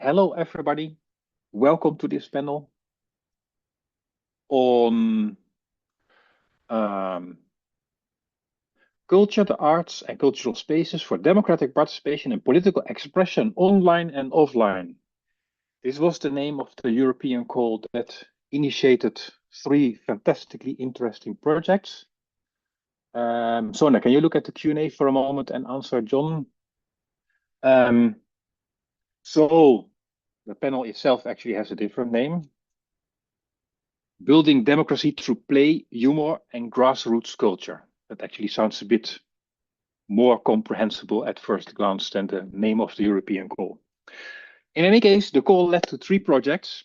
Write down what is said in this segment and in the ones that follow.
Hello, everybody. Welcome to this panel on culture, the arts, and cultural spaces for democratic participation and political expression online and offline. This was the name of the European call that initiated 3 fantastically interesting projects. Sona, can you look at the Q&A for a moment and answer John? So the panel itself actually has a different name. Building democracy through play, humor, and grassroots culture. That actually sounds a bit more comprehensible at first glance than the name of the European call. In any case, the call led to 3 projects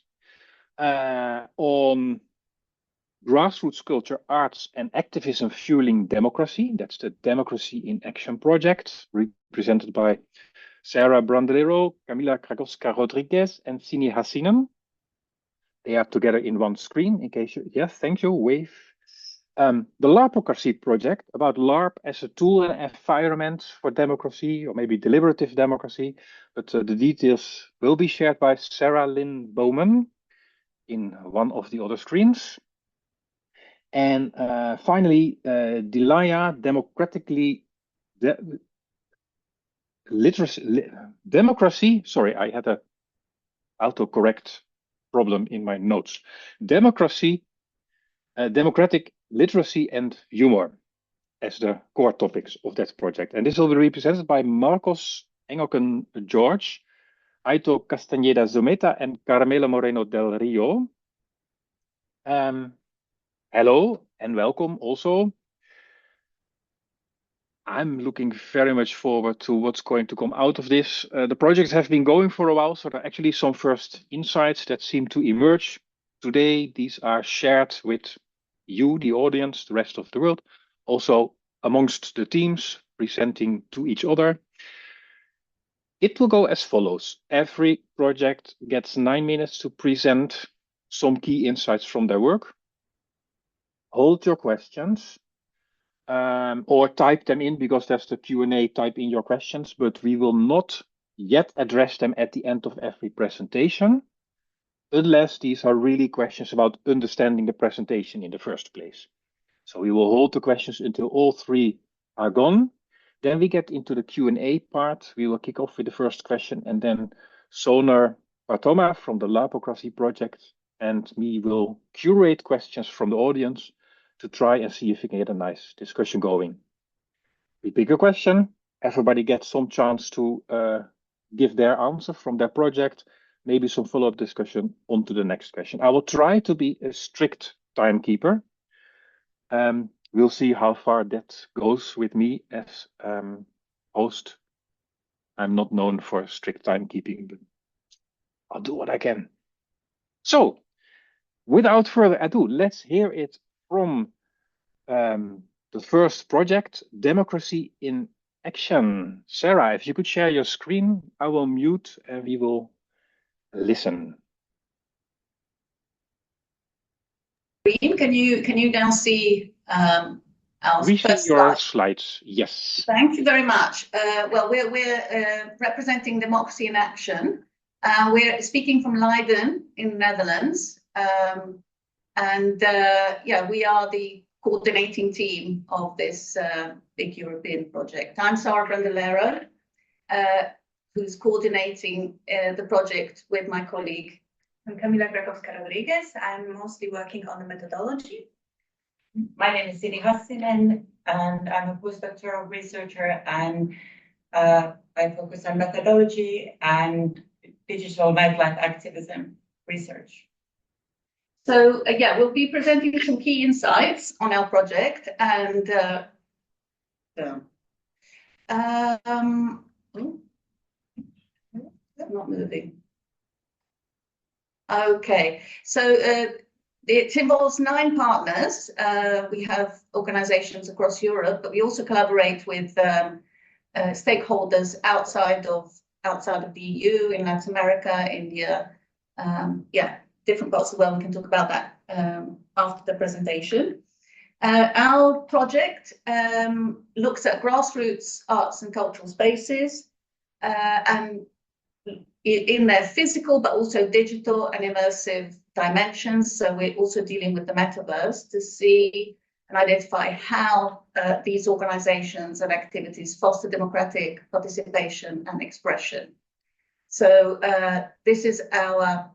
on grassroots culture, arts, and activism fueling democracy. That's the Democracy in Action project, represented by Sarah Brandolero, Camila Krakowska-Rodriguez, and Sini Hassinen. They are together in one screen, in case you, yes, thank you, wave. The Larpocracy project, about LARP as a tool and environment for democracy, or maybe deliberative democracy, but the details will be shared by Sarah Lynn Bowman in one of the other screens. And finally, Delaya, democracy, sorry, I had a autocorrect problem in my notes. Democracy, democratic literacy and humor as the core topics of that project. And this will be represented by Marcos Engelken George, Aito Castañeda Zometa, and Carmela Moreno del Rio. Hello and welcome also. I'm looking very much forward to what's going to come out of this. The projects have been going for a while, so there are actually some first insights that seem to emerge. Today, these are shared with you, the audience, the rest of the world, also amongst the teams presenting to each other. It will go as follows. Every project gets 9 minutes to present some key insights from their work. Hold your questions. Or type them in, because there's the Q&A, type in your questions, but we will not yet address them at the end of every presentation, unless these are really questions about understanding the presentation in the first place. So we will hold the questions until all 3 are gone. Then we get into the Q&A part. We will kick off with the first question, and then Sonar Partoma from the Larpocracy project and me will curate questions from the audience to try and see if we can get a nice discussion going. We pick a question, everybody gets some chance to give their answer from their project, maybe some follow-up discussion onto the next question. I will try to be a strict timekeeper. We'll see how far that goes with me as host. I'm not known for strict timekeeping, but I'll do what I can. So, without further ado, let's hear it from the first project, Democracy in Action. Sarah, if you could share your screen, I will mute and we will listen. Can you now see our first your slides? Yes. Thank you very much. Well, we're representing Democracy in Action. We're speaking from Leiden in the Netherlands. Yeah, we are the coordinating team of this big European project. I'm Sarah Brandolero, who's coordinating the project with my colleague. I'm Camila Krakowska-Rodriguez. I'm mostly working on the methodology. My name is Sini Hassinen, and I'm a postdoctoral researcher, and I focus on methodology and digital nightlife activism research. So yeah, we'll be presenting some key insights on our project, and not moving. Okay, so it involves 9 partners. We have organizations across Europe, but we also collaborate with stakeholders outside of the EU, in Latin America, India, yeah, different parts of the world. We can talk about that after the presentation. Our project looks at grassroots arts and cultural spaces and in their physical, but also digital and immersive dimensions. So we're also dealing with the metaverse to see and identify how these organizations and activities foster democratic participation and expression. So this is our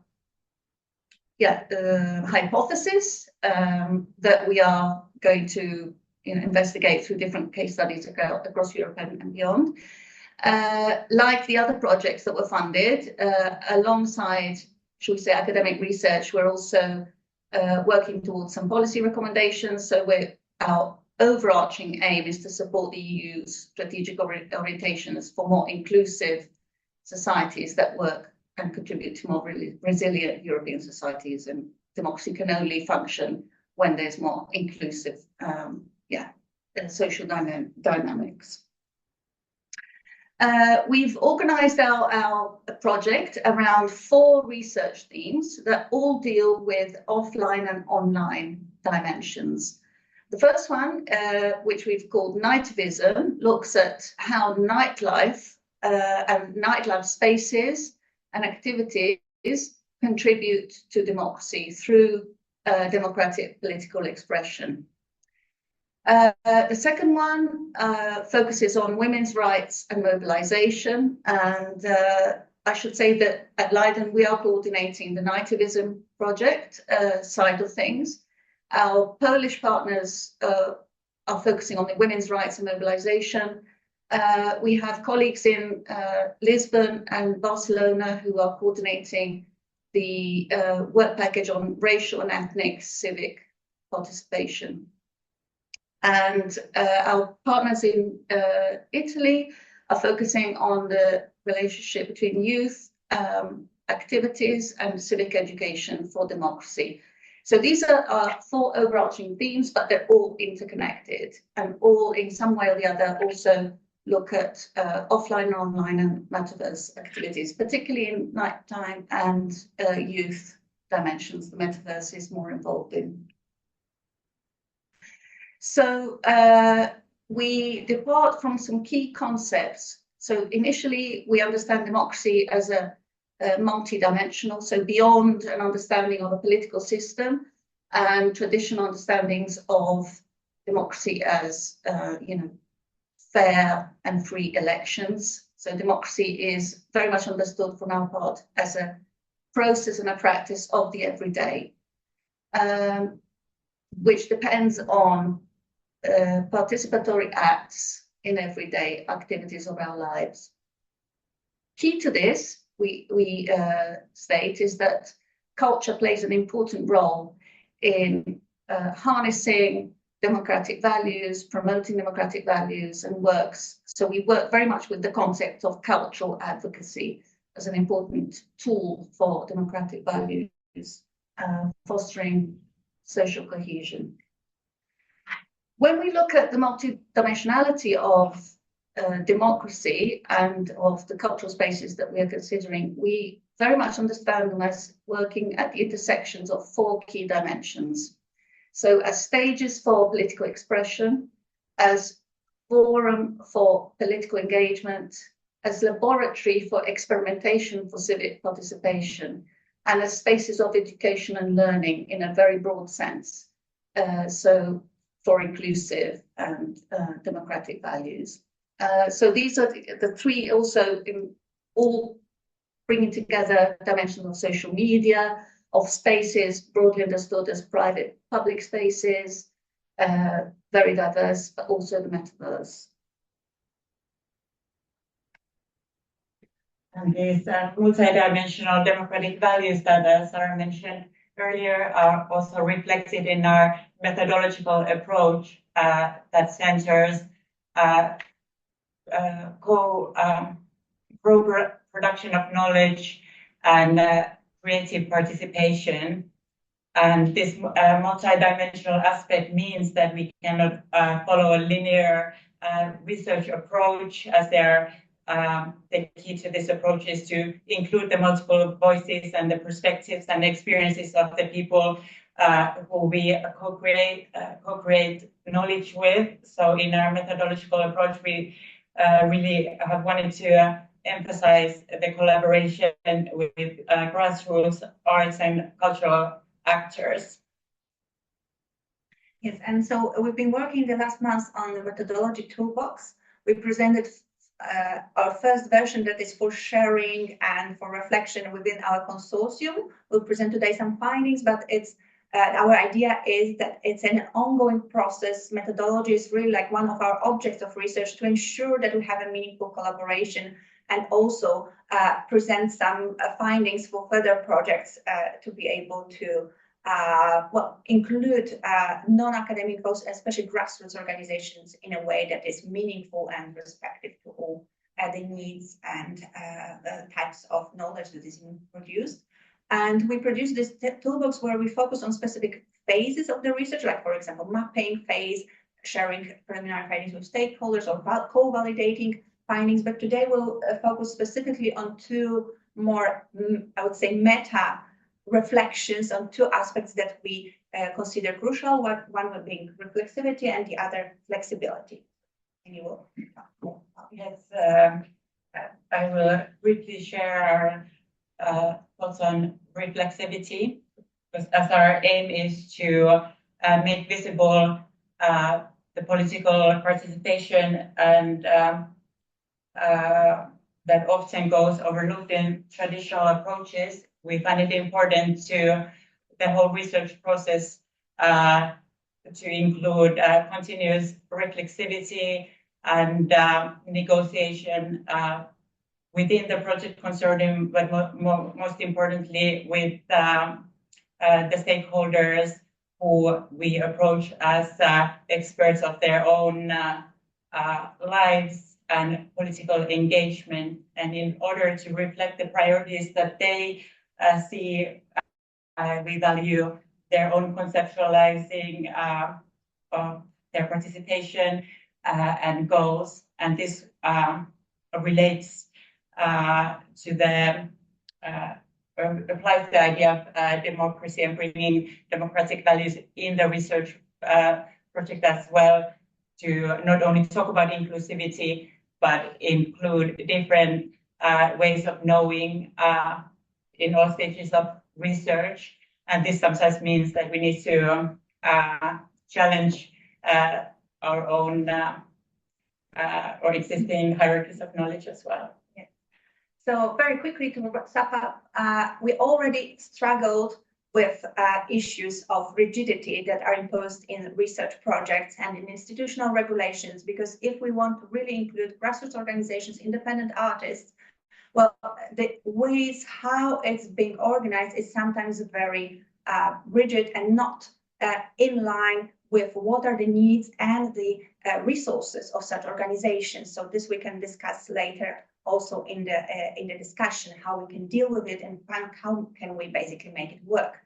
hypothesis that we are going to investigate through different case studies across Europe and beyond. Like the other projects that were funded, alongside, should we say, academic research, we're also working towards some policy recommendations. So our overarching aim is to support the EU's strategic orientations for more inclusive societies that work and contribute to more resilient European societies. And democracy can only function when there's more inclusive social dynamics. We've organized our project around 4 research themes that all deal with offline and online dimensions. The first one, which we've called Nightvism, looks at how nightlife and nightlife spaces and activities contribute to democracy through democratic political expression. The second one focuses on women's rights and mobilization. And I should say that at Leiden, we are coordinating the Nightvism project side of things. Our Polish partners are focusing on the women's rights and mobilization. We have colleagues in Lisbon and Barcelona who are coordinating the work package on racial and ethnic civic participation. And our partners in Italy are focusing on the relationship between youth activities and civic education for democracy. So these are our 4 overarching themes, but they're all interconnected and all in some way or the other also look at offline, online and metaverse activities, particularly in nighttime and youth dimensions. The metaverse is more involved in. So we depart from some key concepts. So initially, we understand democracy as a multi-dimensional, so beyond an understanding of a political system and traditional understandings of democracy as, fair and free elections. So democracy is very much understood from our part as a process and a practice of the everyday, which depends on participatory acts in everyday activities of our lives. Key to this, we state, is that culture plays an important role in harnessing democratic values, promoting democratic values and works. So we work very much with the concept of cultural advocacy as an important tool for democratic values, fostering social cohesion. When we look at the multidimensionality of democracy and of the cultural spaces that we are considering, we very much understand them as working at the intersections of 4 key dimensions. So as stages for political expression, as forum for political engagement, as laboratory for experimentation for civic participation, and as spaces of education and learning in a very broad sense. So for inclusive and democratic values. So these are the 3 also all bringing together dimensions of social media, of spaces broadly understood as private public spaces, very diverse, but also the metaverse. And these multidimensional democratic values that Sarah mentioned earlier are also reflected in our methodological approach that centers production of knowledge and creative participation. And this multidimensional aspect means that we cannot follow a linear research approach, as the key to this approach is to include the multiple voices and the perspectives and experiences of the people who we co-create knowledge with. So in our methodological approach, we really have wanted to emphasize the collaboration with grassroots arts and cultural actors. Yes, and so we've been working the last months on the methodology toolbox. We presented our first version that is for sharing and for reflection within our consortium. We'll present today some findings, but it's our idea is that it's an ongoing process. Methodology is really like one of our objects of research to ensure that we have a meaningful collaboration and also present some findings for further projects to be able to include non-academic folks, especially grassroots organizations, in a way that is meaningful and respectful to all the needs and types of knowledge that is produced. And we produce this toolbox where we focus on specific phases of the research, like, for example, mapping phase, sharing preliminary findings with stakeholders, or co-validating findings. But today we'll focus specifically on two more, I would say, meta reflections on two aspects that we consider crucial, one being reflexivity and the other flexibility. And you will. Yes, I will briefly share our thoughts on reflexivity, because as our aim is to make visible the political participation and that often goes overlooked in traditional approaches. We find it important to the whole research process to include continuous reflexivity and negotiation within the project consortium, but most importantly with the stakeholders who we approach as experts of their own lives and political engagement. And in order to reflect the priorities that they see, we value their own conceptualizing of their participation and goals. And this relates to the applies the idea of democracy and bringing democratic values in the research project as well, to not only talk about inclusivity, but include different ways of knowing in all stages of research. And this sometimes means that we need to challenge our own or existing hierarchies of knowledge as well. Yeah. So very quickly to wrap up, we already struggled with issues of rigidity that are imposed in research projects and in institutional regulations, because if we want to really include grassroots organizations, independent artists, well, the ways how it's being organized is sometimes very rigid and not in line with what are the needs and the resources of such organizations. So this we can discuss later also in the discussion, how we can deal with it and how can we basically make it work.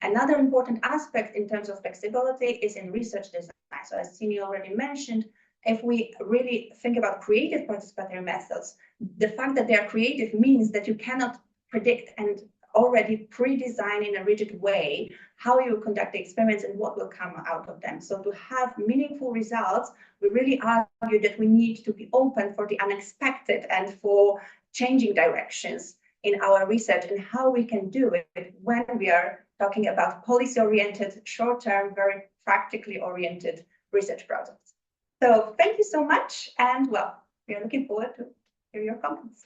Another important aspect in terms of flexibility is in research design. So as Sini already mentioned, if we really think about creative participatory methods, the fact that they are creative means that you cannot predict and already pre-design in a rigid way how you conduct the experiments and what will come out of them. So to have meaningful results, we really argue that we need to be open for the unexpected and for changing directions in our research, and how we can do it when we are talking about policy-oriented, short-term, very practically oriented research projects. So thank you so much, and well, we are looking forward to hear your comments.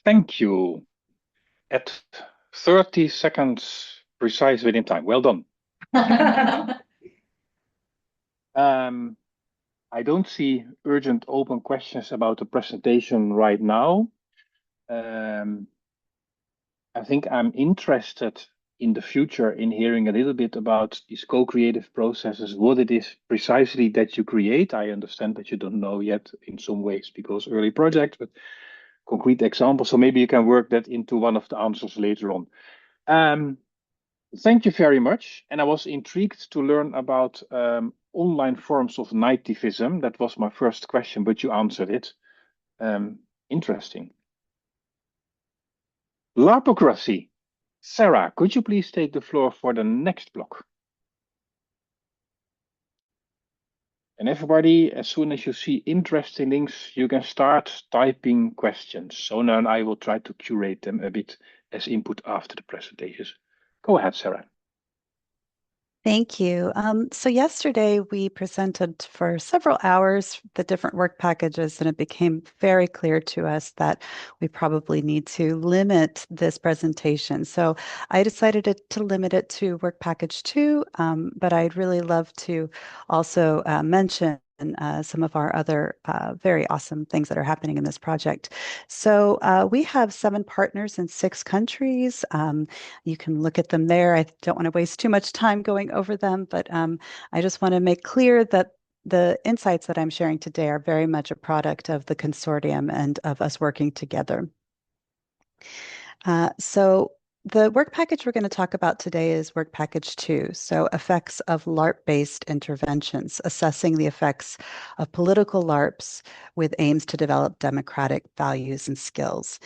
Thank you. At 30 seconds precise within time. Well done. I don't see urgent open questions about the presentation right now. I think I'm interested in the future in hearing a little bit about these co-creative processes, what it is precisely that you create. I understand that you don't know yet in some ways because early project, but concrete examples. So maybe you can work that into one of the answers later on. Thank you very much. And I was intrigued to learn about online forms of nativism. That was my first question, but you answered it. Interesting. Larpocracy. Sarah, could you please take the floor for the next block? And everybody, as soon as you see interesting links, you can start typing questions. Sona and I will try to curate them a bit as input after the presentations. Go ahead, Sarah. Thank you. So yesterday we presented for several hours the different work packages, and it became very clear to us that we probably need to limit this presentation. So I decided to limit it to work package 2, but I'd really love to also mention some of our other very awesome things that are happening in this project. So we have 7 partners in 6 countries. You can look at them there. I don't want to waste too much time going over them, but I just want to make clear that the insights that I'm sharing today are very much a product of the consortium and of us working together. So the work package we're going to talk about today is work package 2. So effects of LARP-based interventions, assessing the effects of political LARPs with aims to develop democratic values and skills.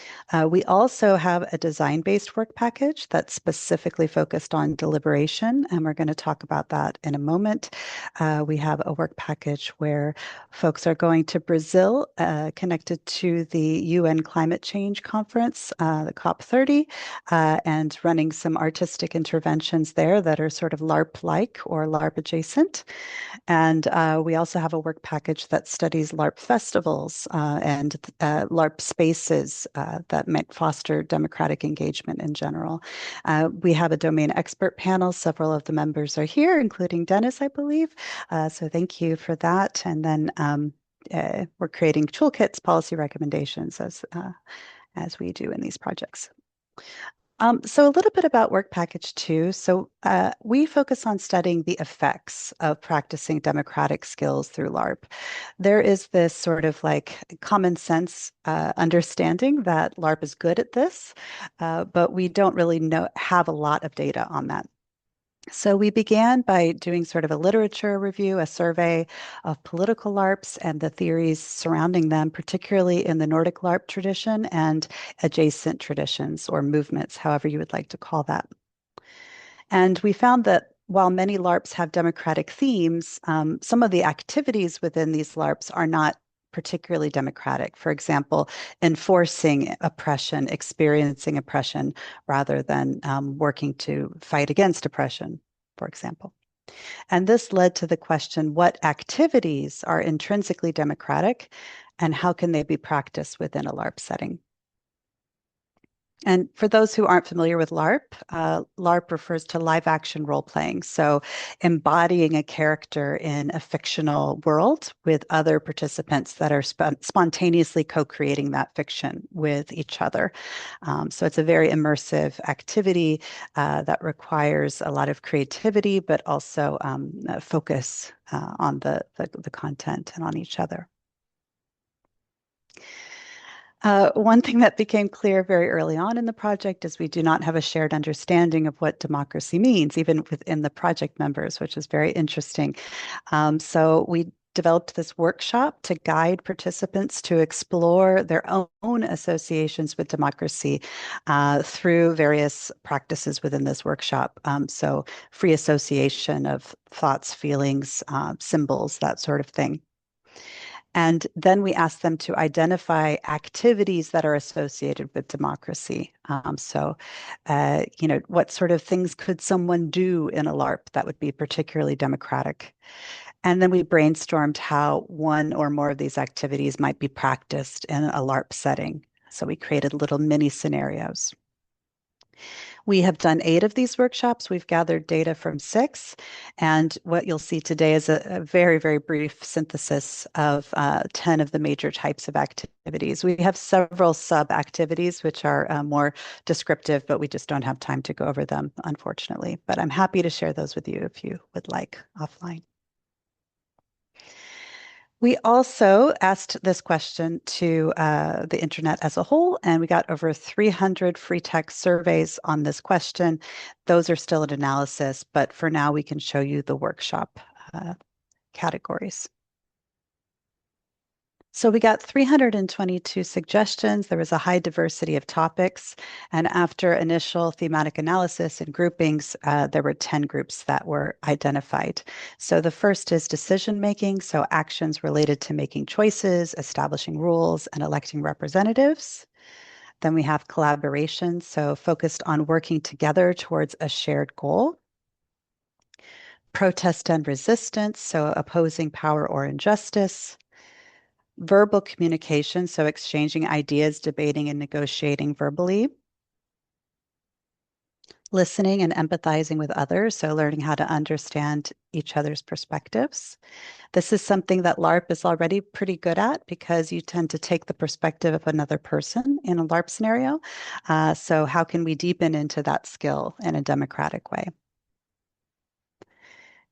We also have a design-based work package that's specifically focused on deliberation, and we're going to talk about that in a moment. We have a work package where folks are going to Brazil, connected to the UN Climate Change Conference, the COP30, and running some artistic interventions there that are sort of LARP-like or LARP adjacent. And we also have a work package that studies LARP festivals and LARP spaces that might foster democratic engagement in general. We have a domain expert panel. Several of the members are here, including Dennis, I believe. So thank you for that. And then we're creating toolkits, policy recommendations as we do in these projects. So a little bit about work package 2. So we focus on studying the effects of practicing democratic skills through LARP. There is this sort of like common sense understanding that LARP is good at this, but we don't really have a lot of data on that. So we began by doing sort of a literature review, a survey of political LARPs and the theories surrounding them, particularly in the Nordic LARP tradition and adjacent traditions or movements, however you would like to call that. And we found that while many LARPs have democratic themes, some of the activities within these LARPs are not particularly democratic. For example, enforcing oppression, experiencing oppression, rather than working to fight against oppression, for example. And this led to the question, what activities are intrinsically democratic and how can they be practiced within a LARP setting? And for those who aren't familiar with LARP, LARP refers to live action role playing. So embodying a character in a fictional world with other participants that are spontaneously co-creating that fiction with each other. So it's a very immersive activity that requires a lot of creativity, but also focus on the content and on each other. One thing that became clear very early on in the project is we do not have a shared understanding of what democracy means, even within the project members, which is very interesting. So we developed this workshop to guide participants to explore their own associations with democracy through various practices within this workshop. So free association of thoughts, feelings, symbols, that sort of thing. And then we ask them to identify activities that are associated with democracy. What sort of things could someone do in a LARP that would be particularly democratic? And then we brainstormed how one or more of these activities might be practiced in a LARP setting. So we created little mini scenarios. We have done 8 of these workshops. We've gathered data from 6. And what you'll see today is a very, very brief synthesis of 10 of the major types of activities. We have several sub-activities, which are more descriptive, but we just don't have time to go over them, unfortunately. But I'm happy to share those with you if you would like offline. We also asked this question to the internet as a whole, and we got over 300 free text surveys on this question. Those are still in analysis, but for now we can show you the workshop categories. So we got 322 suggestions. There was a high diversity of topics. And after initial thematic analysis and groupings, there were 10 groups that were identified. So the first is decision making, so actions related to making choices, establishing rules, and electing representatives. Then we have collaboration, so focused on working together towards a shared goal. Protest and resistance, so opposing power or injustice. Verbal communication, so exchanging ideas, debating and negotiating verbally. Listening and empathizing with others, so learning how to understand each other's perspectives. This is something that LARP is already pretty good at because you tend to take the perspective of another person in a LARP scenario. So how can we deepen into that skill in a democratic way?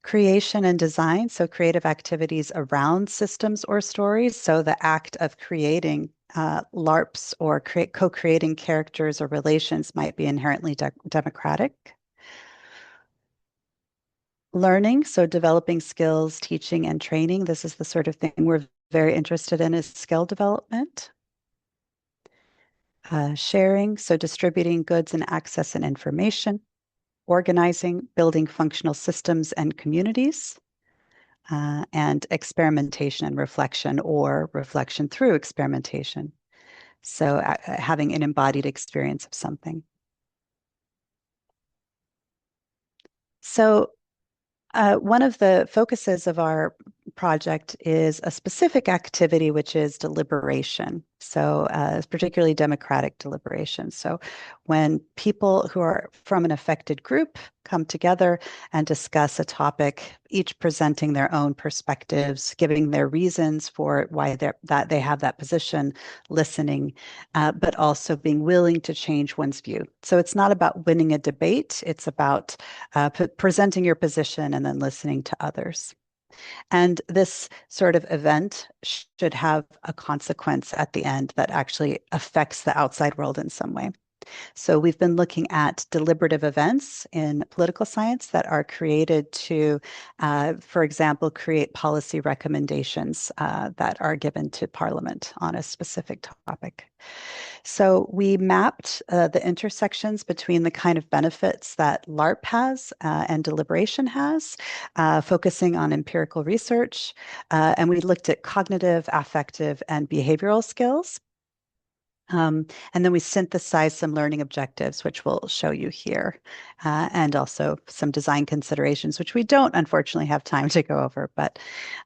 Creation and design, so creative activities around systems or stories. So the act of creating LARPs or co-creating characters or relations might be inherently democratic. Learning, so developing skills, teaching and training. This is the sort of thing we're very interested in, is skill development. Sharing, so distributing goods and access and information. Organizing, building functional systems and communities. And experimentation and reflection, or reflection through experimentation. So having an embodied experience of something. So one of the focuses of our project is a specific activity, which is deliberation. So particularly democratic deliberation. So when people who are from an affected group come together and discuss a topic, each presenting their own perspectives, giving their reasons for why that they have that position, listening, but also being willing to change one's view. So it's not about winning a debate, it's about presenting your position and then listening to others. And this sort of event should have a consequence at the end that actually affects the outside world in some way. So we've been looking at deliberative events in political science that are created to, for example, create policy recommendations that are given to Parliament on a specific topic. So we mapped the intersections between the kind of benefits that LARP has and deliberation has, focusing on empirical research. And we looked at cognitive, affective, and behavioral skills. And then we synthesized some learning objectives, which we'll show you here, and also some design considerations, which we don't unfortunately have time to go over, but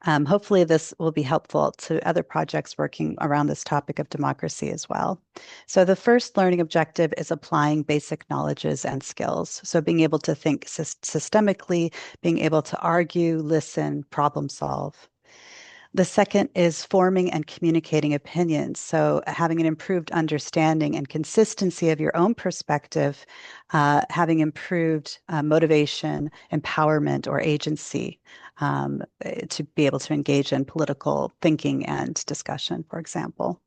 hopefully this will be helpful to other projects working around this topic of democracy as well. So the first learning objective is applying basic knowledges and skills. So being able to think systemically, being able to argue, listen, problem solve. The second is forming and communicating opinions. So having an improved understanding and consistency of your own perspective, having improved motivation, empowerment, or agency to be able to engage in political thinking and discussion, for example.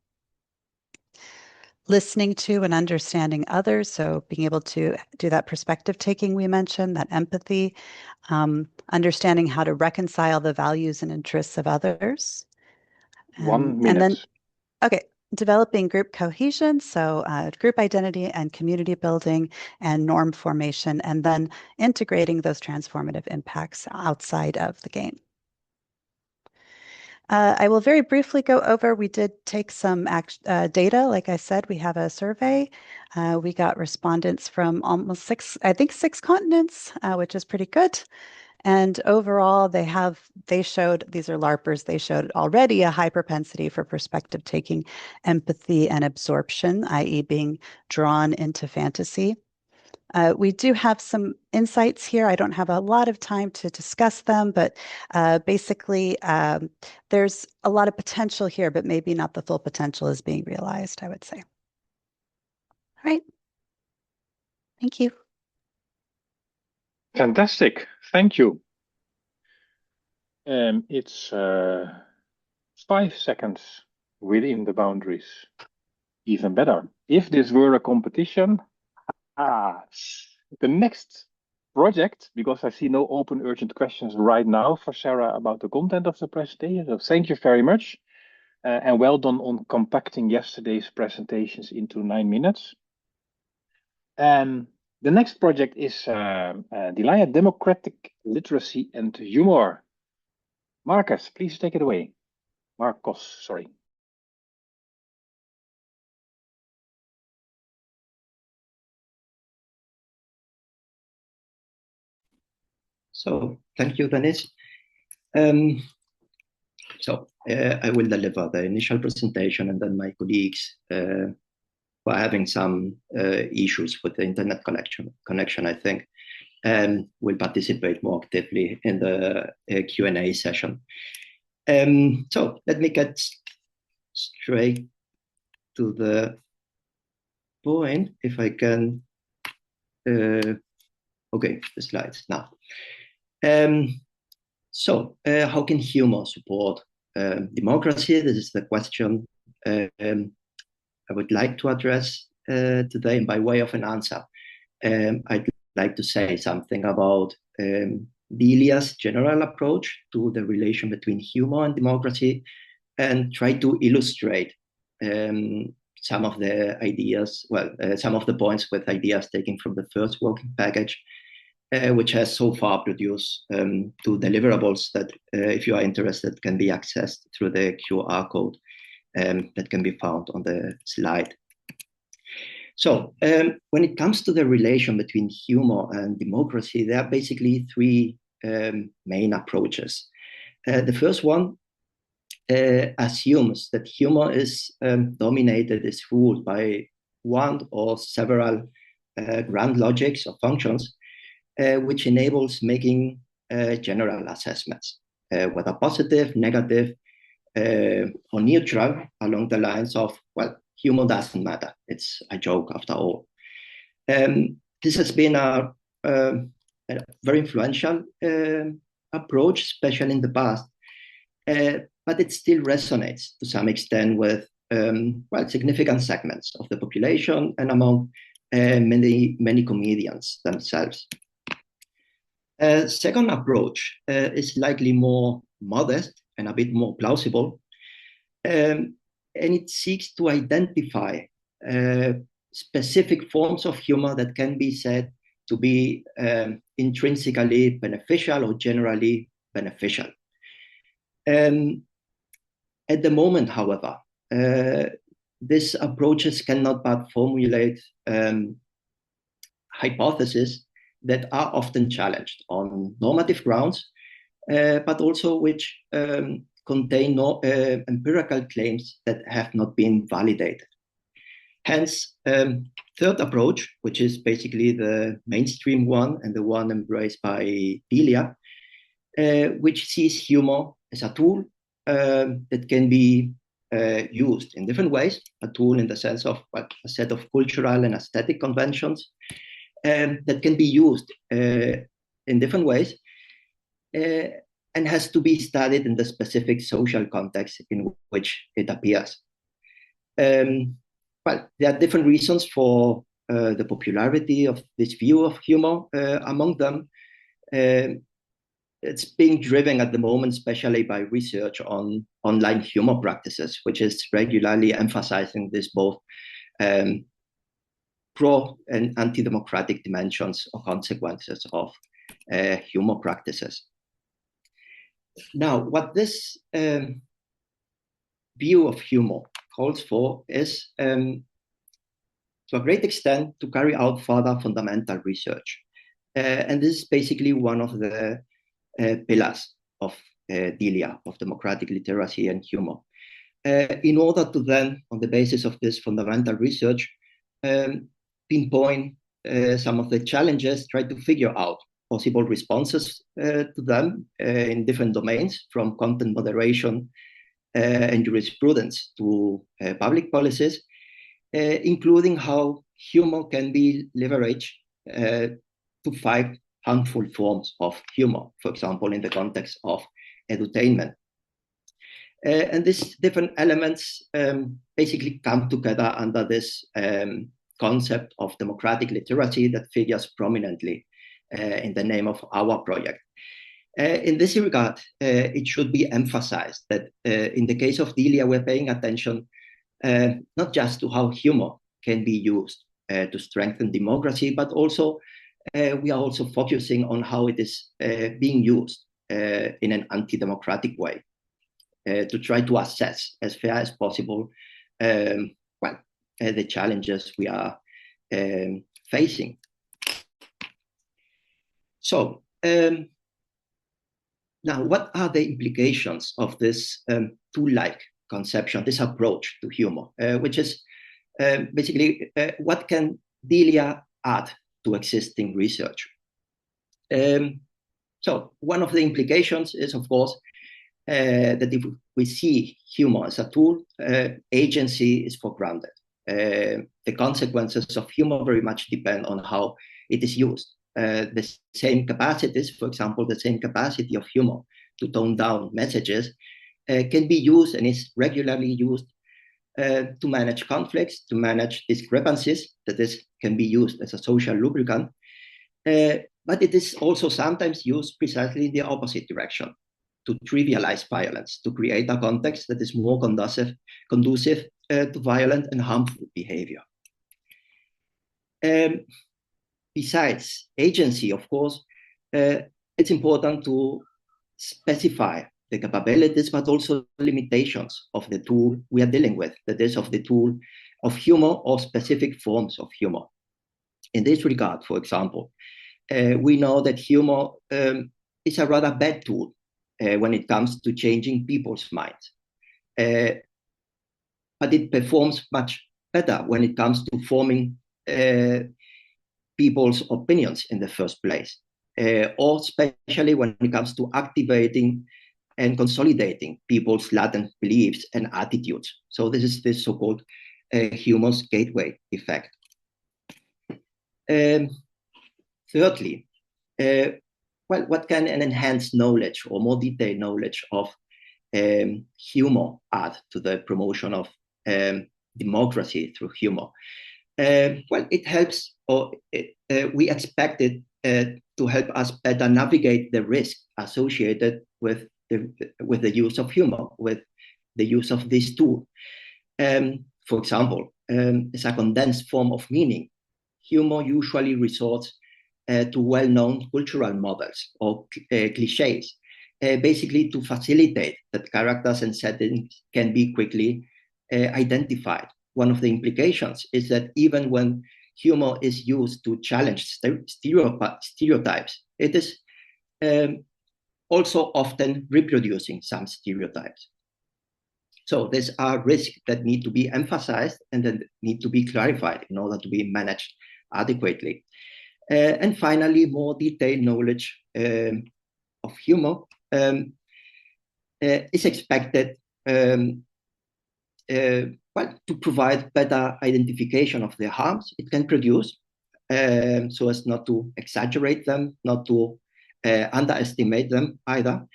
Listening to and understanding others, so being able to do that perspective taking we mentioned, that empathy, understanding how to reconcile the values and interests of others. 1 minute. And then, okay, developing group cohesion, so group identity and community building and norm formation, and then integrating those transformative impacts outside of the game. I will very briefly go over, we did take some data. Like I said, we have a survey. We got respondents from almost six continents, which is pretty good. And overall, they showed, these are LARPers, they showed already a high propensity for perspective taking, empathy, and absorption, i.e. being drawn into fantasy. We do have some insights here. I don't have a lot of time to discuss them, but basically there's a lot of potential here, but maybe not the full potential is being realized, I would say. All right. Thank you. Fantastic. Thank you. It's 5 seconds within the boundaries. Even better. If this were a competition, the next project, because I see no open urgent questions right now for Sarah about the content of the presentation. So thank you very much. And well done on compacting yesterday's presentations into 9 minutes. The next project is Delia, Democratic Literacy and Humour. Marcus, please take it away. Marcos, sorry. So thank you, Dennis. I will deliver the initial presentation, and then my colleagues who are having some issues with the internet connection, I think, will participate more actively in the Q&A session. So let me get straight to the point, if I can. Okay, the slides now. How can humor support democracy? This is the question I would like to address today. And by way of an answer, I'd like to say something about Delia's general approach to the relation between humor and democracy, and try to illustrate some of the ideas, some of the points with ideas taken from the first working package, which has so far produced 2 deliverables that, if you are interested, can be accessed through the QR code that can be found on the slide. So when it comes to the relation between humor and democracy, there are basically 3 main approaches. The first one assumes that humor is dominated, is ruled by one or several grand logics or functions, which enables making general assessments, whether positive, negative, or neutral, along the lines of, well, humor doesn't matter. It's a joke after all. This has been a very influential approach, especially in the past, but it still resonates to some extent with significant segments of the population and among many comedians themselves. Second approach is likely more modest and a bit more plausible, and it seeks to identify specific forms of humor that can be said to be intrinsically beneficial or generally beneficial. At the moment, however, these approaches cannot but formulate hypotheses that are often challenged on normative grounds, but also which contain empirical claims that have not been validated. Hence, third approach, which is basically the mainstream one and the one embraced by Delia, which sees humor as a tool that can be used in different ways, a tool in the sense of a set of cultural and aesthetic conventions that can be used in different ways, and has to be studied in the specific social context in which it appears. Well, there are different reasons for the popularity of this view of humor. Among them, it's being driven at the moment, especially by research on online humor practices, which is regularly emphasizing this both pro and anti-democratic dimensions or consequences of humor practices. Now, what this view of humor calls for is, to a great extent, to carry out further fundamental research. And this is basically one of the pillars of Delia, of democratic literacy and humor. In order to then, on the basis of this fundamental research, pinpoint some of the challenges, try to figure out possible responses to them in different domains, from content moderation and jurisprudence to public policies, including how humor can be leveraged to fight harmful forms of humor, for example, in the context of edutainment. And these different elements basically come together under this concept of democratic literacy that figures prominently in the name of our project. In this regard, it should be emphasized that in the case of Delia, we're paying attention not just to how humor can be used to strengthen democracy, but also we are also focusing on how it is being used in an anti-democratic way to try to assess as fair as possible the challenges we are facing. So now, what are the implications of this tool-like conception, this approach to humor, which is basically what can Delia add to existing research? So one of the implications is, of course, that if we see humor as a tool, agency is for granted. The consequences of humor very much depend on how it is used. The same capacities, for example, the same capacity of humor to tone down messages can be used and is regularly used to manage conflicts, to manage discrepancies, that is, can be used as a social lubricant. But it is also sometimes used precisely in the opposite direction, to trivialize violence, to create a context that is more conducive to violent and harmful behavior. Besides agency, of course, it's important to specify the capabilities, but also limitations of the tool we are dealing with, that is, of the tool of humor or specific forms of humor. In this regard, for example, we know that humor is a rather bad tool when it comes to changing people's minds. But it performs much better when it comes to forming people's opinions in the first place, or especially when it comes to activating and consolidating people's latent beliefs and attitudes. So this is this so-called humor's gateway effect. Thirdly, what can an enhanced knowledge or more detailed knowledge of humor add to the promotion of democracy through humor? Well, it helps, or we expect it to help us better navigate the risk associated with the use of humor, with the use of this tool. For example, as a condensed form of meaning, humor usually resorts to well-known cultural models or cliches, basically to facilitate that characters and settings can be quickly identified. One of the implications is that even when humor is used to challenge stereotypes, it is also often reproducing some stereotypes. So these are risks that need to be emphasized and that need to be clarified in order to be managed adequately. And finally, more detailed knowledge of humor is expected to provide better identification of the harms it can produce, so as not to exaggerate them, not to underestimate them either,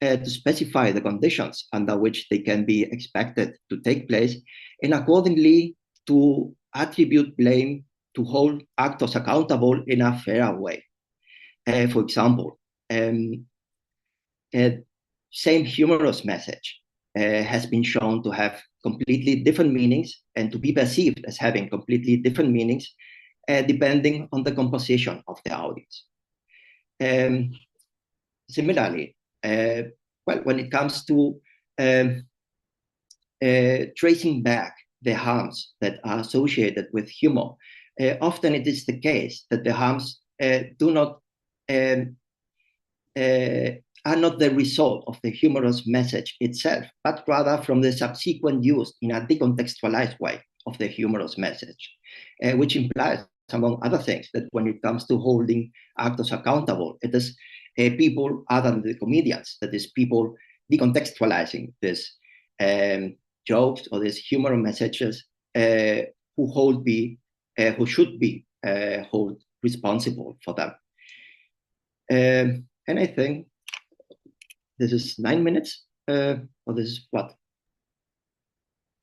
to specify the conditions under which they can be expected to take place, and accordingly to attribute blame, to hold actors accountable in a fairer way. For example, same humorous message has been shown to have completely different meanings and to be perceived as having completely different meanings depending on the composition of the audience. Similarly, when it comes to tracing back the harms that are associated with humor, often it is the case that the harms are not the result of the humorous message itself, but rather from the subsequent use in a decontextualized way of the humorous message, which implies, among other things, that when it comes to holding actors accountable, it is people other than the comedians, that is, people decontextualizing these jokes or these humorous messages who should be held responsible for them. And I think this is 9 minutes, or this is what?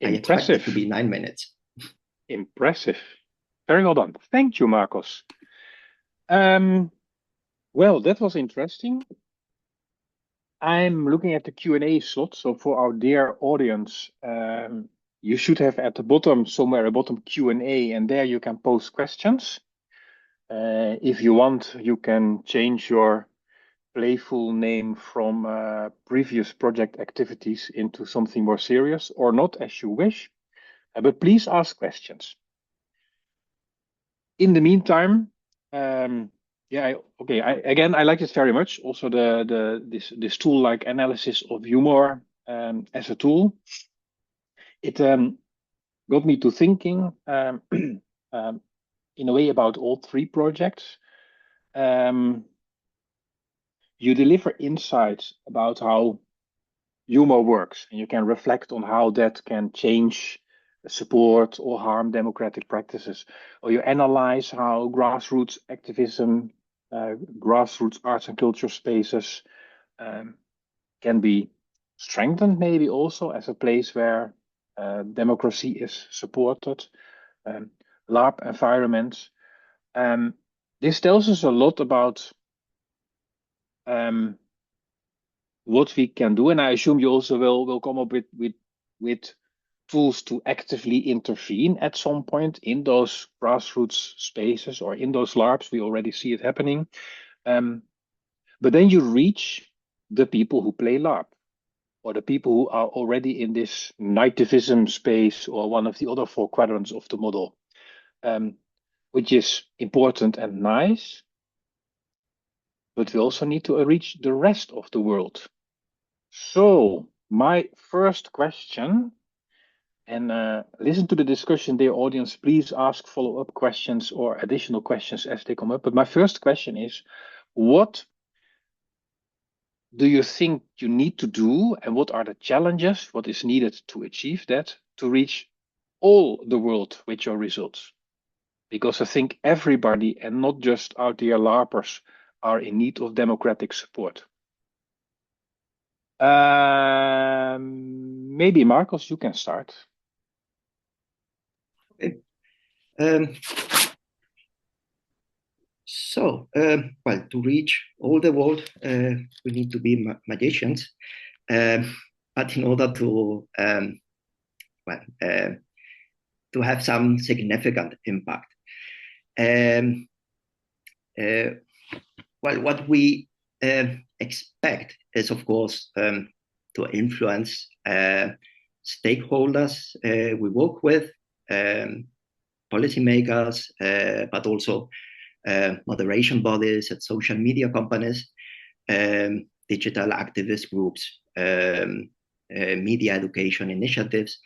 Impressive. I expect it to be 9 minutes. Impressive. Very well done. Thank you, Marcos. Well, that was interesting. I'm looking at the Q&A slot. So for our dear audience, you should have at the bottom somewhere a bottom Q&A, and there you can post questions. If you want, you can change your playful name from previous project activities into something more serious or not, as you wish. But please ask questions. In the meantime, I like it very much. Also, this tool like analysis of humor as a tool, it got me to thinking in a way about all three projects. You deliver insights about how humor works, and you can reflect on how that can change, support, or harm democratic practices. Or you analyze how grassroots activism, grassroots arts and culture spaces can be strengthened, maybe also as a place where democracy is supported, LARP environments. This tells us a lot about what we can do, and I assume you also will come up with tools to actively intervene at some point in those grassroots spaces or in those LARPs. We already see it happening. But then you reach the people who play LARP, or the people who are already in this nativism space or one of the other four quadrants of the model, which is important and nice. But we also need to reach the rest of the world. So my first question, and listen to the discussion, dear audience, please ask follow-up questions or additional questions as they come up. But my first question is, what do you think you need to do, and what are the challenges, what is needed to achieve that, to reach all the world with your results? Because I think everybody, and not just our dear LARPers, are in need of democratic support. Maybe Marcos, you can start. Okay. Well, to reach all the world, we need to be magicians. But in order to have some significant impact, what we expect is, of course, to influence stakeholders we work with, policymakers, but also moderation bodies and social media companies, digital activist groups, media education initiatives,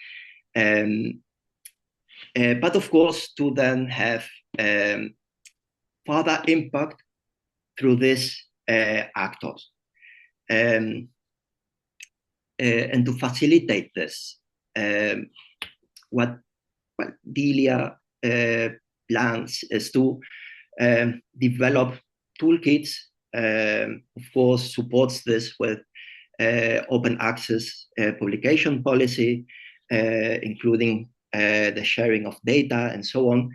but of course to then have further impact through these actors, and to facilitate this, what Delia plans is to develop toolkits. Of course, supports this with open access publication policy, including the sharing of data and so on.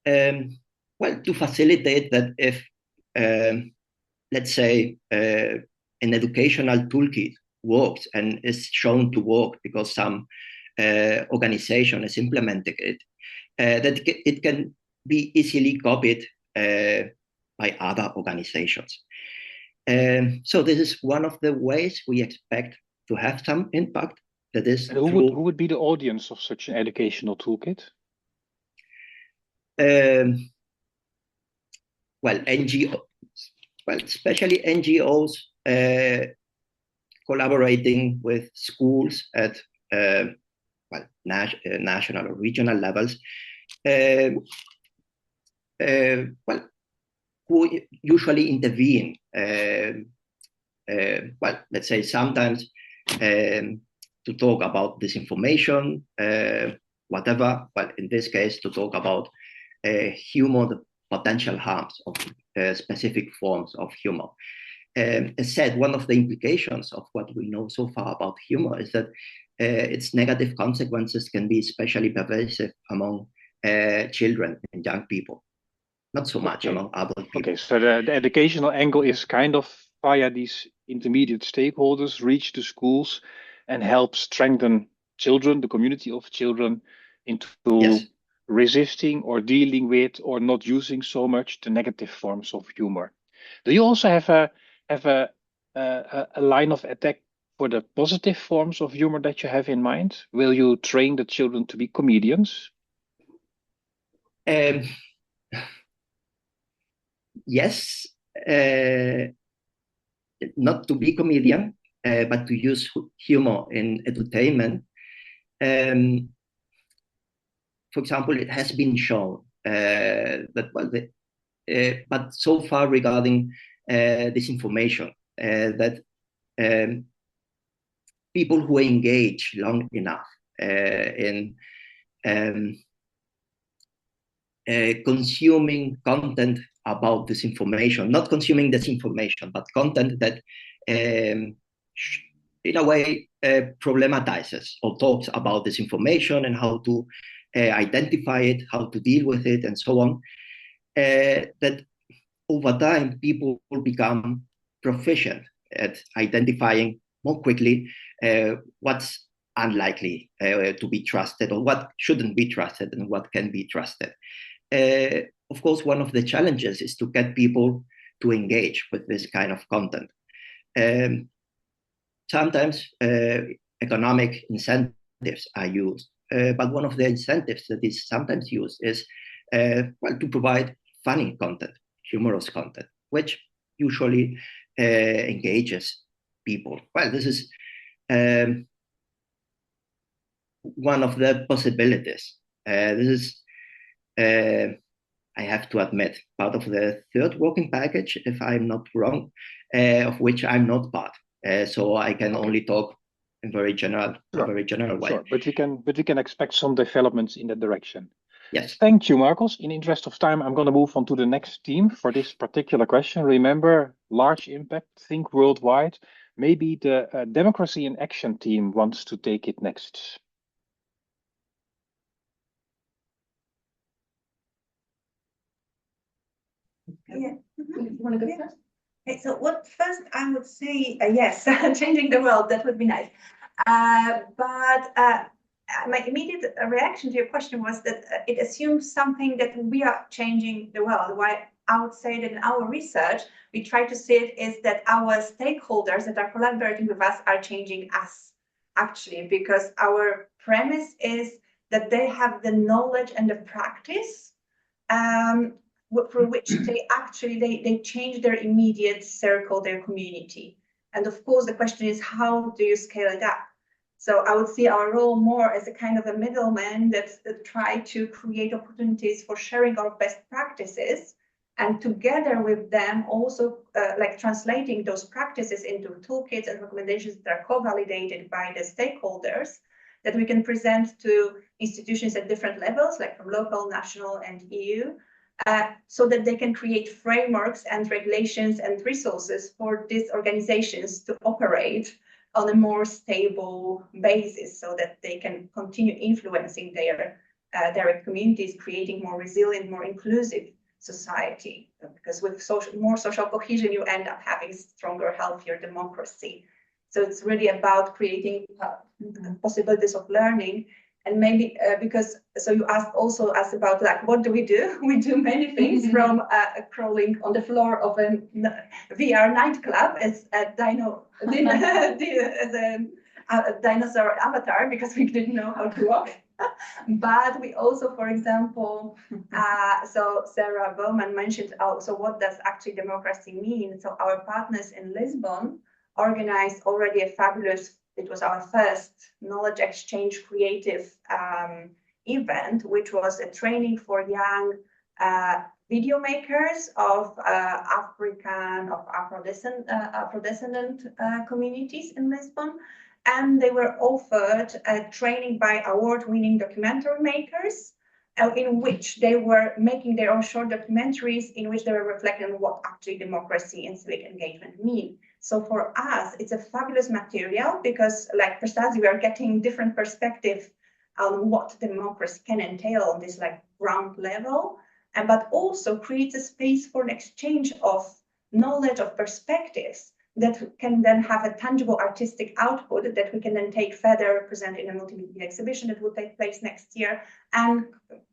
To facilitate that, if let's say an educational toolkit works and is shown to work because some organization has implemented it, that it can be easily copied by other organizations. So this is one of the ways we expect to have some impact. That is, who would be the audience of such an educational toolkit? NGOs, especially NGOs collaborating with schools at national or regional levels, who usually intervene. Let's say sometimes to talk about disinformation, whatever. In this case, to talk about humor, the potential harms of specific forms of humor. As said, one of the implications of what we know so far about humor is that its negative consequences can be especially pervasive among children and young people, not so much among adult people. Okay, so the educational angle is kind of via these intermediate stakeholders reach the schools and help strengthen children, the community of children, into Yes. resisting or dealing with or not using so much the negative forms of humor. Do you also have a line of attack for the positive forms of humor that you have in mind? Will you train the children to be comedians? Yes, not to be comedian, but to use humor in entertainment. For example, it has been shown that, well, but so far regarding disinformation, that people who engage long enough in consuming content about disinformation, not consuming disinformation, but content that in a way problematizes or talks about disinformation and how to identify it, how to deal with it, and so on, that over time people will become proficient at identifying more quickly what's unlikely to be trusted or what shouldn't be trusted and what can be trusted. Of course, one of the challenges is to get people to engage with this kind of content. Sometimes economic incentives are used, but one of the incentives that is sometimes used is well, to provide funny content, humorous content, which usually engages people. Well, this is one of the possibilities. This is, I have to admit, part of the third working package, if I'm not wrong, of which I'm not part. So I can only talk in very general, a very general way. Sure, but we can expect some developments in that direction. Yes. Thank you, Marcos. In interest of time, I'm going to move on to the next team for this particular question. Remember, large impact, think worldwide. Maybe the Democracy in Action team wants to take it next. Yeah. You want to go first? Okay, so what first I would say, yes, changing the world, that would be nice. But my immediate reaction to your question was that it assumes something that we are changing the world. Why I would say that in our research, we try to see it is that our stakeholders that are collaborating with us are changing us, actually, because our premise is that they have the knowledge and the practice for which they actually they change their immediate circle, their community. And of course, the question is, how do you scale it up? So I would see our role more as a kind of a middleman that try to create opportunities for sharing our best practices, and together with them also like translating those practices into toolkits and recommendations that are co-validated by the stakeholders that we can present to institutions at different levels, like from local, national, and EU, so that they can create frameworks and regulations and resources for these organizations to operate on a more stable basis, so that they can continue influencing their communities, creating more resilient, more inclusive society. Because with more social cohesion, you end up having stronger, healthier democracy. So it's really about creating possibilities of learning. And maybe because, so you also asked about like, what do? We do many things, from crawling on the floor of a VR nightclub as a dinosaur avatar, because we didn't know how to walk. But we also, for example, so Sarah Bowman mentioned also what does actually democracy mean. So our partners in Lisbon organized already a fabulous, it was our first knowledge exchange creative event, which was a training for young video makers of African, of Afro-descendant communities in Lisbon. And they were offered training by award-winning documentary makers, in which they were making their own short documentaries, in which they were reflecting on what actually democracy and civic engagement mean. So for us, it's a fabulous material, because like precisely we are getting different perspective on what democracy can entail on this like ground level, but also creates a space for an exchange of knowledge, of perspectives, that can then have a tangible artistic output that we can then take further, present in a multimedia exhibition that will take place next year, and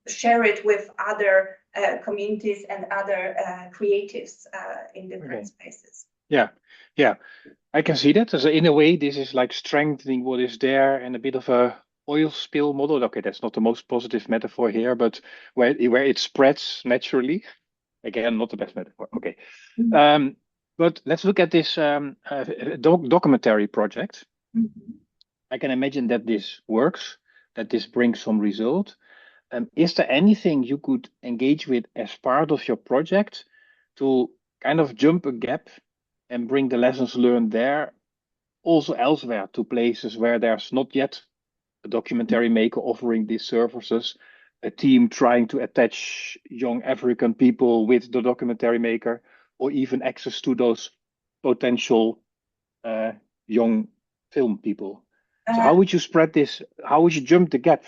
share it with other communities and other creatives in different spaces. Yeah, yeah, I can see that. So in a way, this is like strengthening what is there and a bit of a oil spill model. Okay, that's not the most positive metaphor here, but where it spreads naturally. Again, not the best metaphor. Okay. But let's look at this documentary project. I can imagine that this works, that this brings some result. Is there anything you could engage with as part of your project to kind of jump a gap and bring the lessons learned there also elsewhere, to places where there's not yet a documentary maker offering these services, a team trying to attach young African people with the documentary maker, or even access to those potential young film people? So how would you spread this? How would you jump the gap?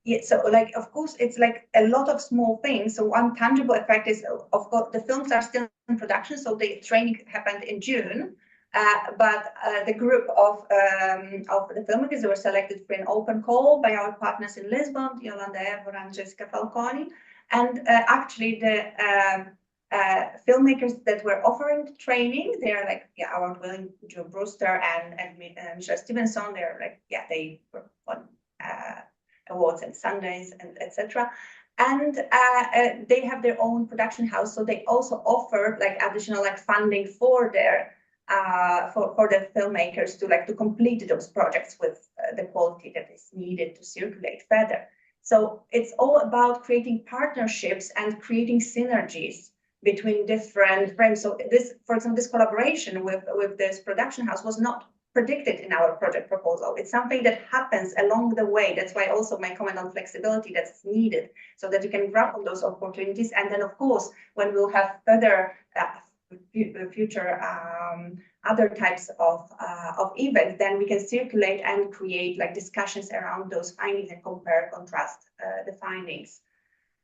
Yeah, so like, of course, it's like a lot of small things. So one tangible effect is, of course, the films are still in production. So the training happened in June, but the group of the filmmakers were selected for an open call by our partners in Lisbon, Yolanda Evora and Jessica Falconi. And actually the filmmakers that were offering the training, they're like, yeah, our willing Joe Brewster and Michelle Stevenson, they're like, yeah, they were on awards and Sundays and etc. And they have their own production house, so they also offer like additional like funding for their for the filmmakers to complete those projects with the quality that is needed to circulate further. So it's all about creating partnerships and creating synergies between different frames. So this, for example, this collaboration with this production house was not predicted in our project proposal. It's something that happens along the way. That's why also my comment on flexibility that's needed, so that you can grab on those opportunities. And then, of course, when we'll have further future other types of events, then we can circulate and create like discussions around those findings and compare, contrast the findings.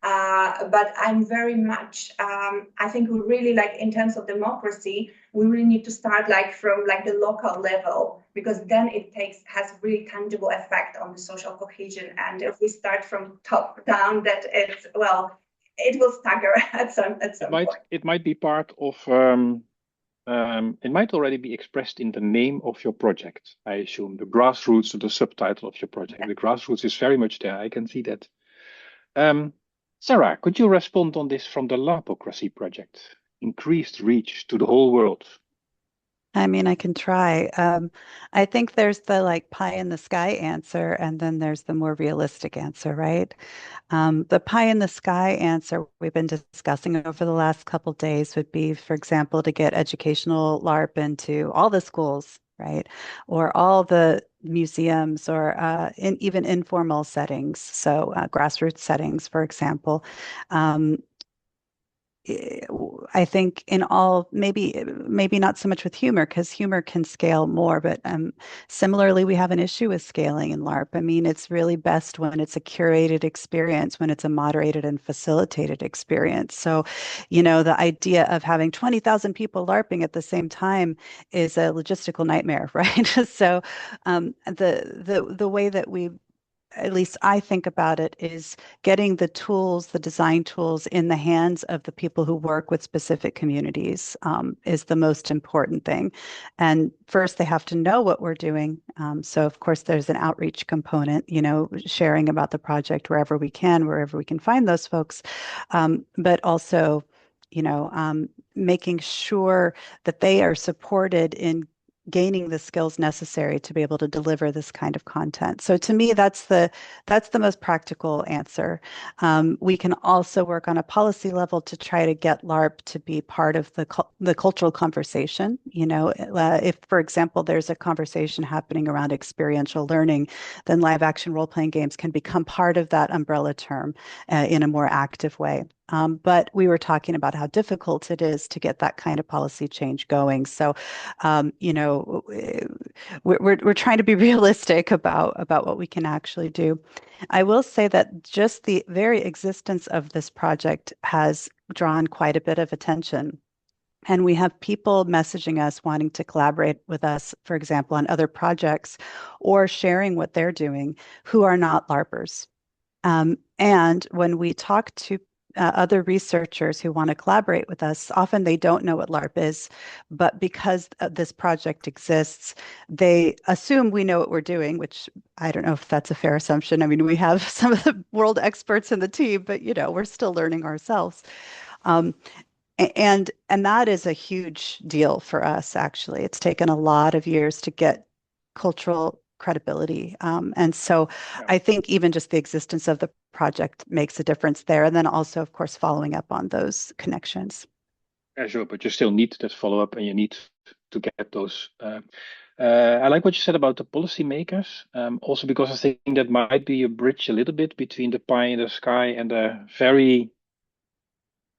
But I'm very much, I think we really like, in terms of democracy, we really need to start like from like the local level, because then it has really tangible effect on the social cohesion. And if we start from top down, that it's, well, it will stagger at some point. It might be part of, it might already be expressed in the name of your project, I assume. The grassroots, or the subtitle of your project. Yeah. The grassroots is very much there. I can see that. Sarah, could you respond on this from the Larpocracy project? Increased reach to the whole world. I mean, I can try. I think there's the like pie in the sky answer, and then there's the more realistic answer, right? The pie in the sky answer we've been discussing over the last couple of days would be, for example, to get educational LARP into all the schools, right? Or all the museums, or even informal settings. So grassroots settings, for example. I think in all, maybe not so much with humor, because humor can scale more, but similarly, we have an issue with scaling in LARP. I mean, it's really best when it's a curated experience, when it's a moderated and facilitated experience. So, you know, the idea of having 20,000 people LARPing at the same time is a logistical nightmare, right? So the way that we, at least I think about it, is getting the tools, the design tools, in the hands of the people who work with specific communities is the most important thing. And first, they have to know what we're doing. So, of course, there's an outreach component, you know, sharing about the project wherever we can find those folks. But also, you know, making sure that they are supported in gaining the skills necessary to be able to deliver this kind of content. So to me, that's the most practical answer. We can also work on a policy level to try to get LARP to be part of the cultural conversation. You know, if, for example, there's a conversation happening around experiential learning, then live action role-playing games can become part of that umbrella term in a more active way. But we were talking about how difficult it is to get that kind of policy change going. So, you know, we're trying to be realistic about what we can actually do. I will say that just the very existence of this project has drawn quite a bit of attention. And we have people messaging us wanting to collaborate with us, for example, on other projects or sharing what they're doing who are not LARPers. And when we talk to other researchers who want to collaborate with us, often they don't know what LARP is, but because this project exists, they assume we know what we're doing, which I don't know if that's a fair assumption. I mean, we have some of the world experts in the team, but we're still learning ourselves. Um, and that is a huge deal for us, actually. It's taken a lot of years to get cultural credibility. And so I think even just the existence of the project makes a difference there. And then also, of course, following up on those connections. Yeah, sure, but you still need that follow-up and you need to get those. I like what you said about the policymakers, also because I think that might be a bridge a little bit between the pie in the sky and the very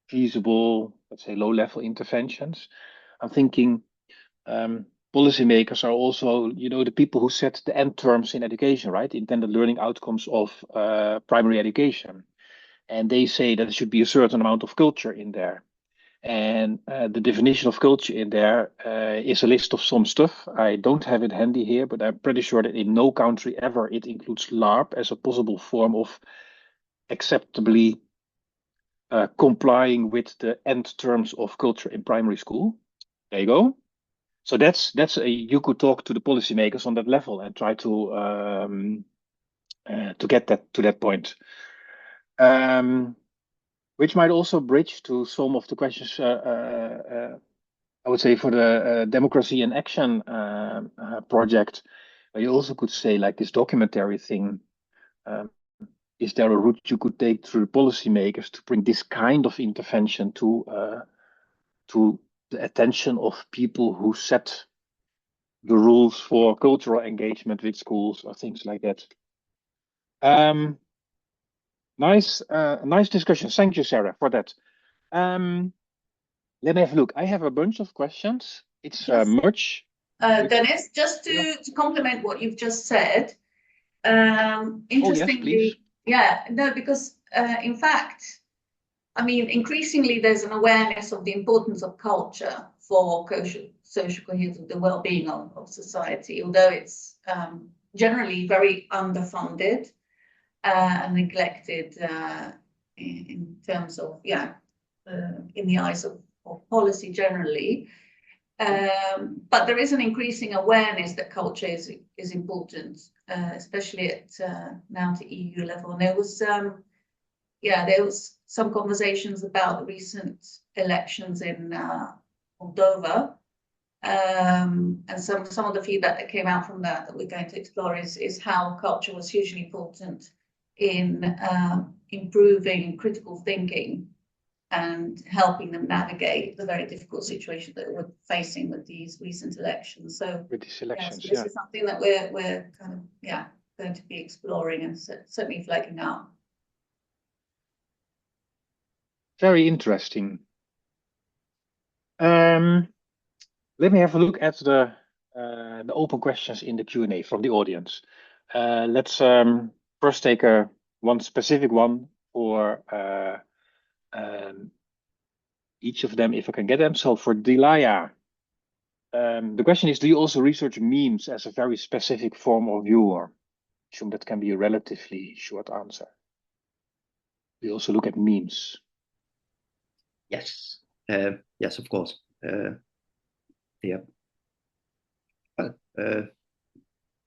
feasible, let's say, low-level interventions. I'm thinking policymakers are also, the people who set the end terms in education, right? Intended learning outcomes of primary education. And they say that there should be a certain amount of culture in there. And the definition of culture in there is a list of some stuff. I don't have it handy here, but I'm pretty sure that in no country ever it includes LARP as a possible form of acceptably complying with the end terms of culture in primary school. There you go. So you could talk to the policymakers on that level and try to get that to that point. Which might also bridge to some of the questions I would say for the Democracy in Action project, where you also could say like this documentary thing. Is there a route you could take through the policymakers to bring this kind of intervention to the attention of people who set the rules for cultural engagement with schools or things like that? Nice discussion. Thank you, Sarah, for that. Let me have a look. I have a bunch of questions. It's much. Dennis, just to complement what you've just said, interestingly, because in fact, I mean, increasingly there's an awareness of the importance of culture for social cohesion, the well-being of society, although it's generally very underfunded and neglected in terms of, in the eyes of policy generally. But there is an increasing awareness that culture is important, especially at now to EU level. And there was some conversations about the recent elections in Moldova, and some of the feedback that came out from that we're going to explore is how culture was hugely important in improving critical thinking and helping them navigate the very difficult situation that we're facing with these recent elections. So with these elections, this is something that we're kind of going to be exploring and certainly flagging out. Very interesting. Let me have a look at the open questions in the Q&A from the audience. Let's first take one specific one for each of them, if I can get them. So for Delaya, the question is, do you also research memes as a very specific form of humor? I assume that can be a relatively short answer. We also look at memes. Yes, yes, of course. They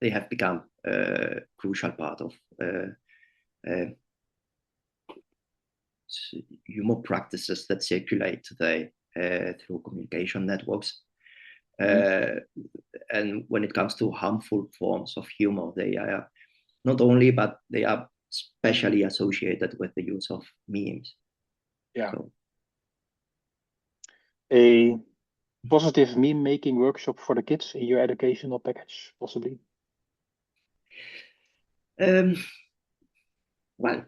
have become a crucial part of humor practices that circulate today through communication networks. And when it comes to harmful forms of humor, they are not only, but they are especially associated with the use of memes. Yeah. So, a positive meme making workshop for the kids in your educational package, possibly? Well,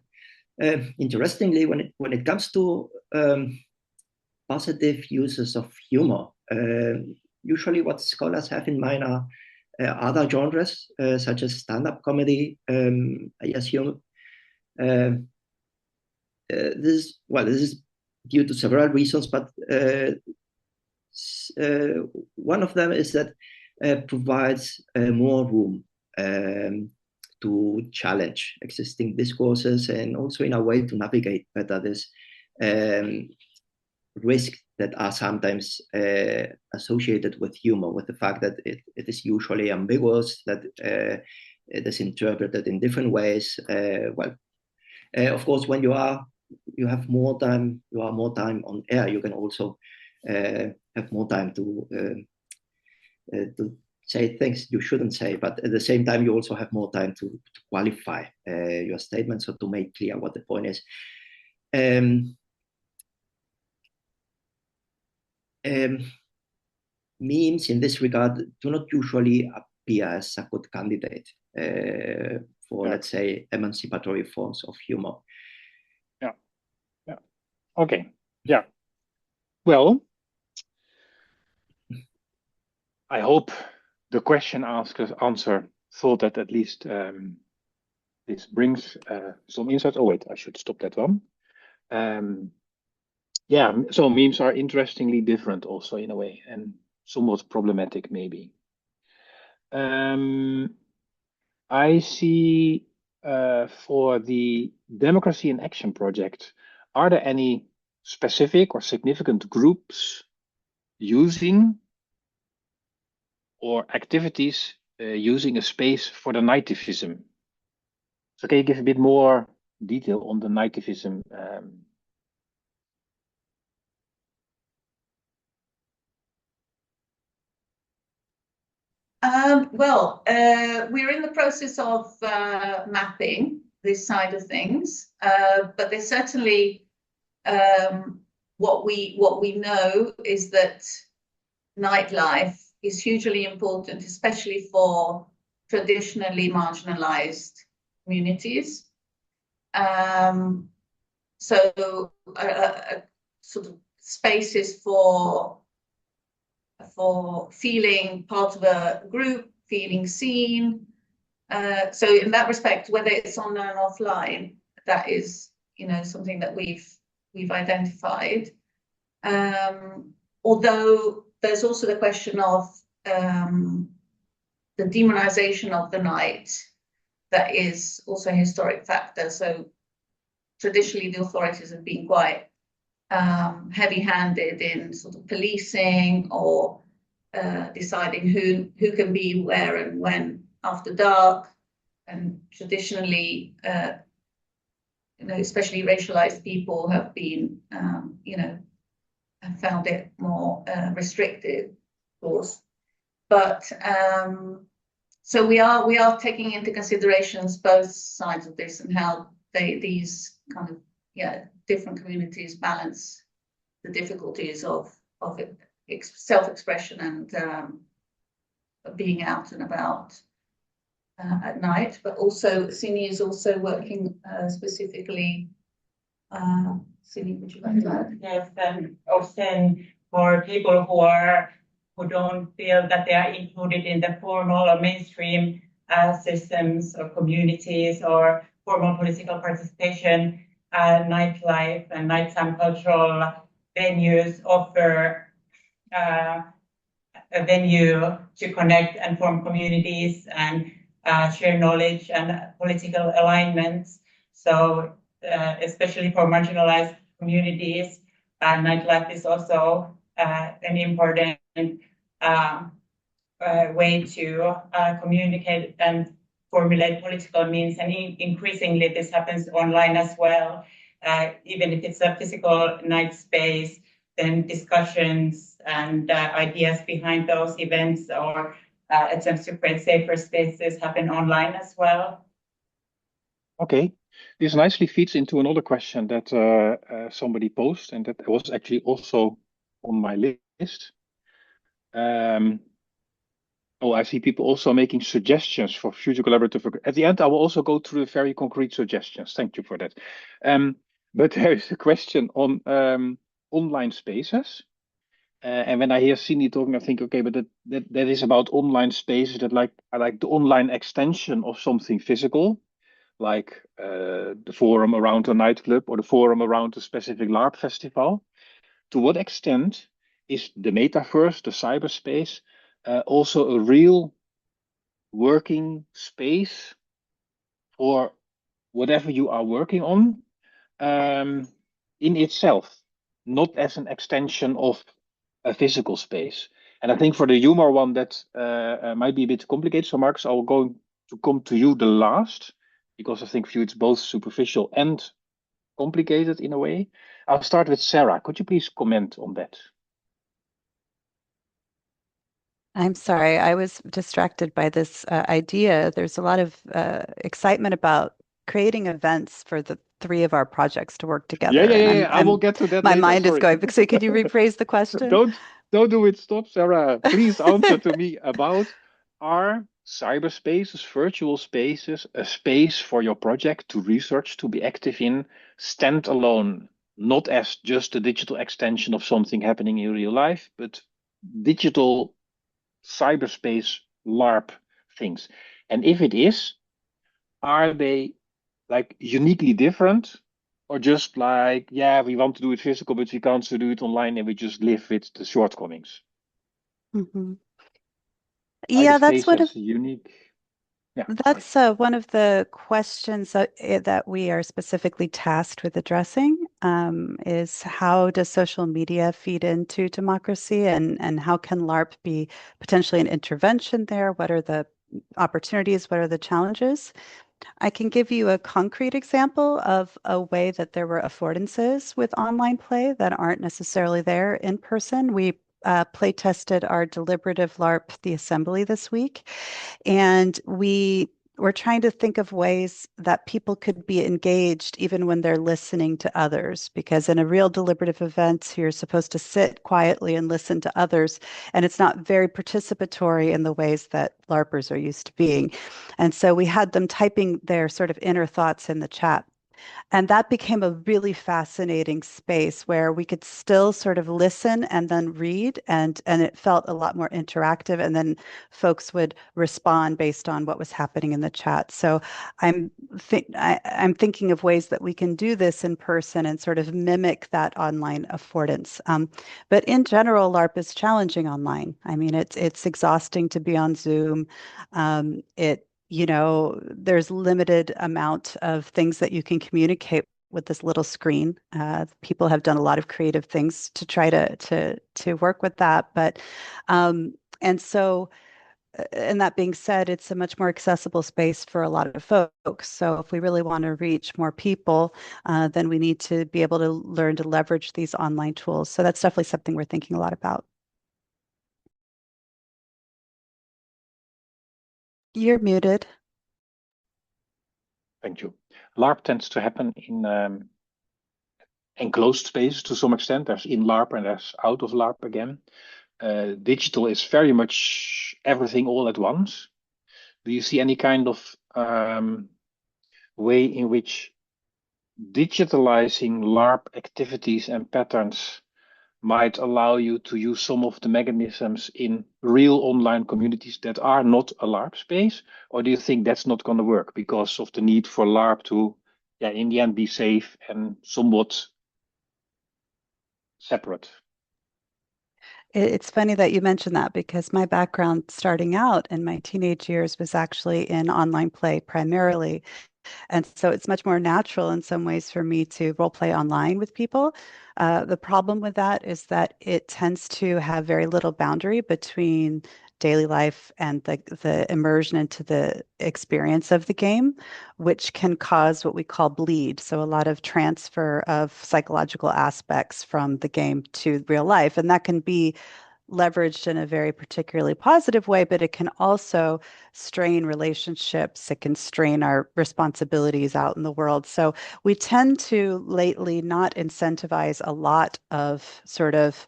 interestingly, when it comes to positive uses of humor, usually what scholars have in mind are other genres, such as stand-up comedy. I assume this is due to several reasons, but one of them is that provides more room to challenge existing discourses, and also in a way to navigate better this risk that are sometimes associated with humor, with the fact that it is usually ambiguous, that it is interpreted in different ways. Of course, when you have more time, you are more time on air, you can also have more time to say things you shouldn't say, but at the same time, you also have more time to qualify your statements, or to make clear what the point is. Memes in this regard do not usually appear as a good candidate for, let's say, emancipatory forms of humor. Yeah. Okay. Yeah. Well, I hope the question answer thought that at least this brings some insight. Oh wait, I should stop that one. Yeah, so memes are interestingly different also in a way, and somewhat problematic maybe. I see for the Democracy in Action project, are there any specific or significant groups using or activities using a space for the nativism? So can you give a bit more detail on the nativism? We're in the process of mapping this side of things, but there's certainly what we know is that nightlife is hugely important, especially for traditionally marginalized communities. So sort of spaces for feeling part of a group, feeling seen. So in that respect, whether it's online or offline, that is, something that we've identified. Although there's also the question of the demonization of the night, that is also a historic factor. So traditionally, the authorities have been quite heavy-handed in sort of policing or deciding who can be where and when after dark. And traditionally, especially racialized people have been, have found it more restricted, of course. But so we are taking into considerations both sides of this and how these kind of different communities balance the difficulties of self-expression and being out and about at night. But also, Sini is also working specifically. Sini, would you like to add? Yes, and often for people who don't feel that they are included in the formal or mainstream systems or communities or formal political participation, nightlife and nighttime cultural venues offer a venue to connect and form communities and share knowledge and political alignments. So especially for marginalized communities, nightlife is also an important way to communicate and formulate political means. And increasingly, this happens online as well. Even if it's a physical night space, then discussions and ideas behind those events or attempts to create safer spaces happen online as well. Okay, this nicely feeds into another question that somebody posed, and that was actually also on my list. I see people also making suggestions for future collaborative work. At the end, I will also go through the very concrete suggestions. Thank you for that. But there is a question on online spaces. And when I hear Cindy talking, I think, okay, but that is about online spaces that like the online extension of something physical, like the forum around a nightclub or the forum around a specific LARP festival. To what extent is the metaverse, the cyberspace, also a real working space for whatever you are working on in itself, not as an extension of a physical space. And I think for the humor one, that might be a bit complicated. So, Marcus, I'm going to come to you the last, because I think for you it's both superficial and complicated in a way. I'll start with Sarah. Could you please comment on that? I'm sorry, I was distracted by this idea. There's a lot of excitement about creating events for the three of our projects to work together. And I will get to that my later. mind is Sorry. going. So could you rephrase the question? Don't do it. Stop, Sarah. Please answer to me about, are cyberspaces, virtual spaces, a space for your project to research, to be active in, standalone, not as just a digital extension of something happening in real life, but digital cyberspace LARP things? And if it is, are they like uniquely different, or just like, yeah, we want to do it physical, but we can't do it online, and we just live with the shortcomings? Mm-hmm. Are Yeah, the that's what spaces unique? Yeah, sorry. that's one of the questions that we are specifically tasked with addressing, is how does social media feed into democracy, and how can LARP be potentially an intervention there? What are the opportunities? What are the challenges? I can give you a concrete example of a way that there were affordances with online play that aren't necessarily there in person. We play tested our deliberative LARP, The Assembly, this week, and we were trying to think of ways that people could be engaged even when they're listening to others. Because in a real deliberative event, you're supposed to sit quietly and listen to others, and it's not very participatory in the ways that LARPers are used to being. And so we had them typing their sort of inner thoughts in the chat. And that became a really fascinating space where we could still sort of listen and then read, and it felt a lot more interactive. And then folks would respond based on what was happening in the chat. So I'm thinking of ways that we can do this in person and sort of mimic that online affordance. But in general, LARP is challenging online. I mean, it's exhausting to be on Zoom. There's limited amount of things that you can communicate with this little screen. People have done a lot of creative things to try to work with that, but and so and that being said, it's a much more accessible space for a lot of folks. So if we really want to reach more people, then we need to be able to learn to leverage these online tools. So that's definitely something we're thinking a lot about. You're muted. Thank you. LARP tends to happen in enclosed spaces to some extent. There's in LARP and there's out of LARP again. Digital is very much everything all at once. Do you see any kind of way in which digitalizing LARP activities and patterns might allow you to use some of the mechanisms in real online communities that are not a LARP space? Or do you think that's not going to work because of the need for LARP to, in the end, be safe and somewhat separate? It's funny that you mentioned that, because my background starting out in my teenage years was actually in online play primarily. And so it's much more natural in some ways for me to role play online with people. The problem with that is that it tends to have very little boundary between daily life and the immersion into the experience of the game, which can cause what we call bleed. So a lot of transfer of psychological aspects from the game to real life. And that can be leveraged in a very particularly positive way, but it can also strain relationships. It can strain our responsibilities out in the world. So we tend to lately not incentivize a lot of sort of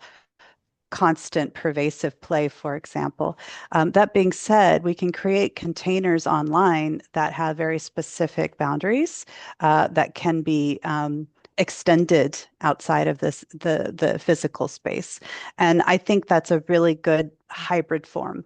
constant pervasive play, for example. That being said, we can create containers online that have very specific boundaries that can be extended outside of the physical space. And I think that's a really good hybrid form.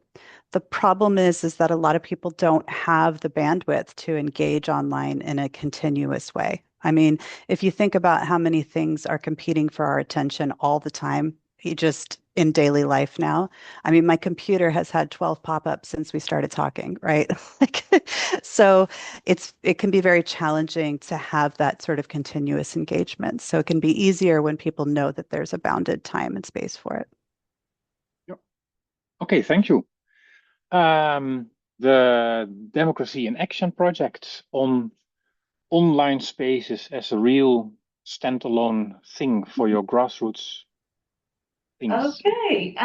The problem is that a lot of people don't have the bandwidth to engage online in a continuous way. I mean, if you think about how many things are competing for our attention all the time, just in daily life now. I mean, my computer has had 12 pop-ups since we started talking, right? Like, so it can be very challenging to have that sort of continuous engagement. So it can be easier when people know that there's a bounded time and space for it. Yep. Okay, thank you. The Democracy in Action project on online spaces as a real standalone thing for your grassroots things. Okay,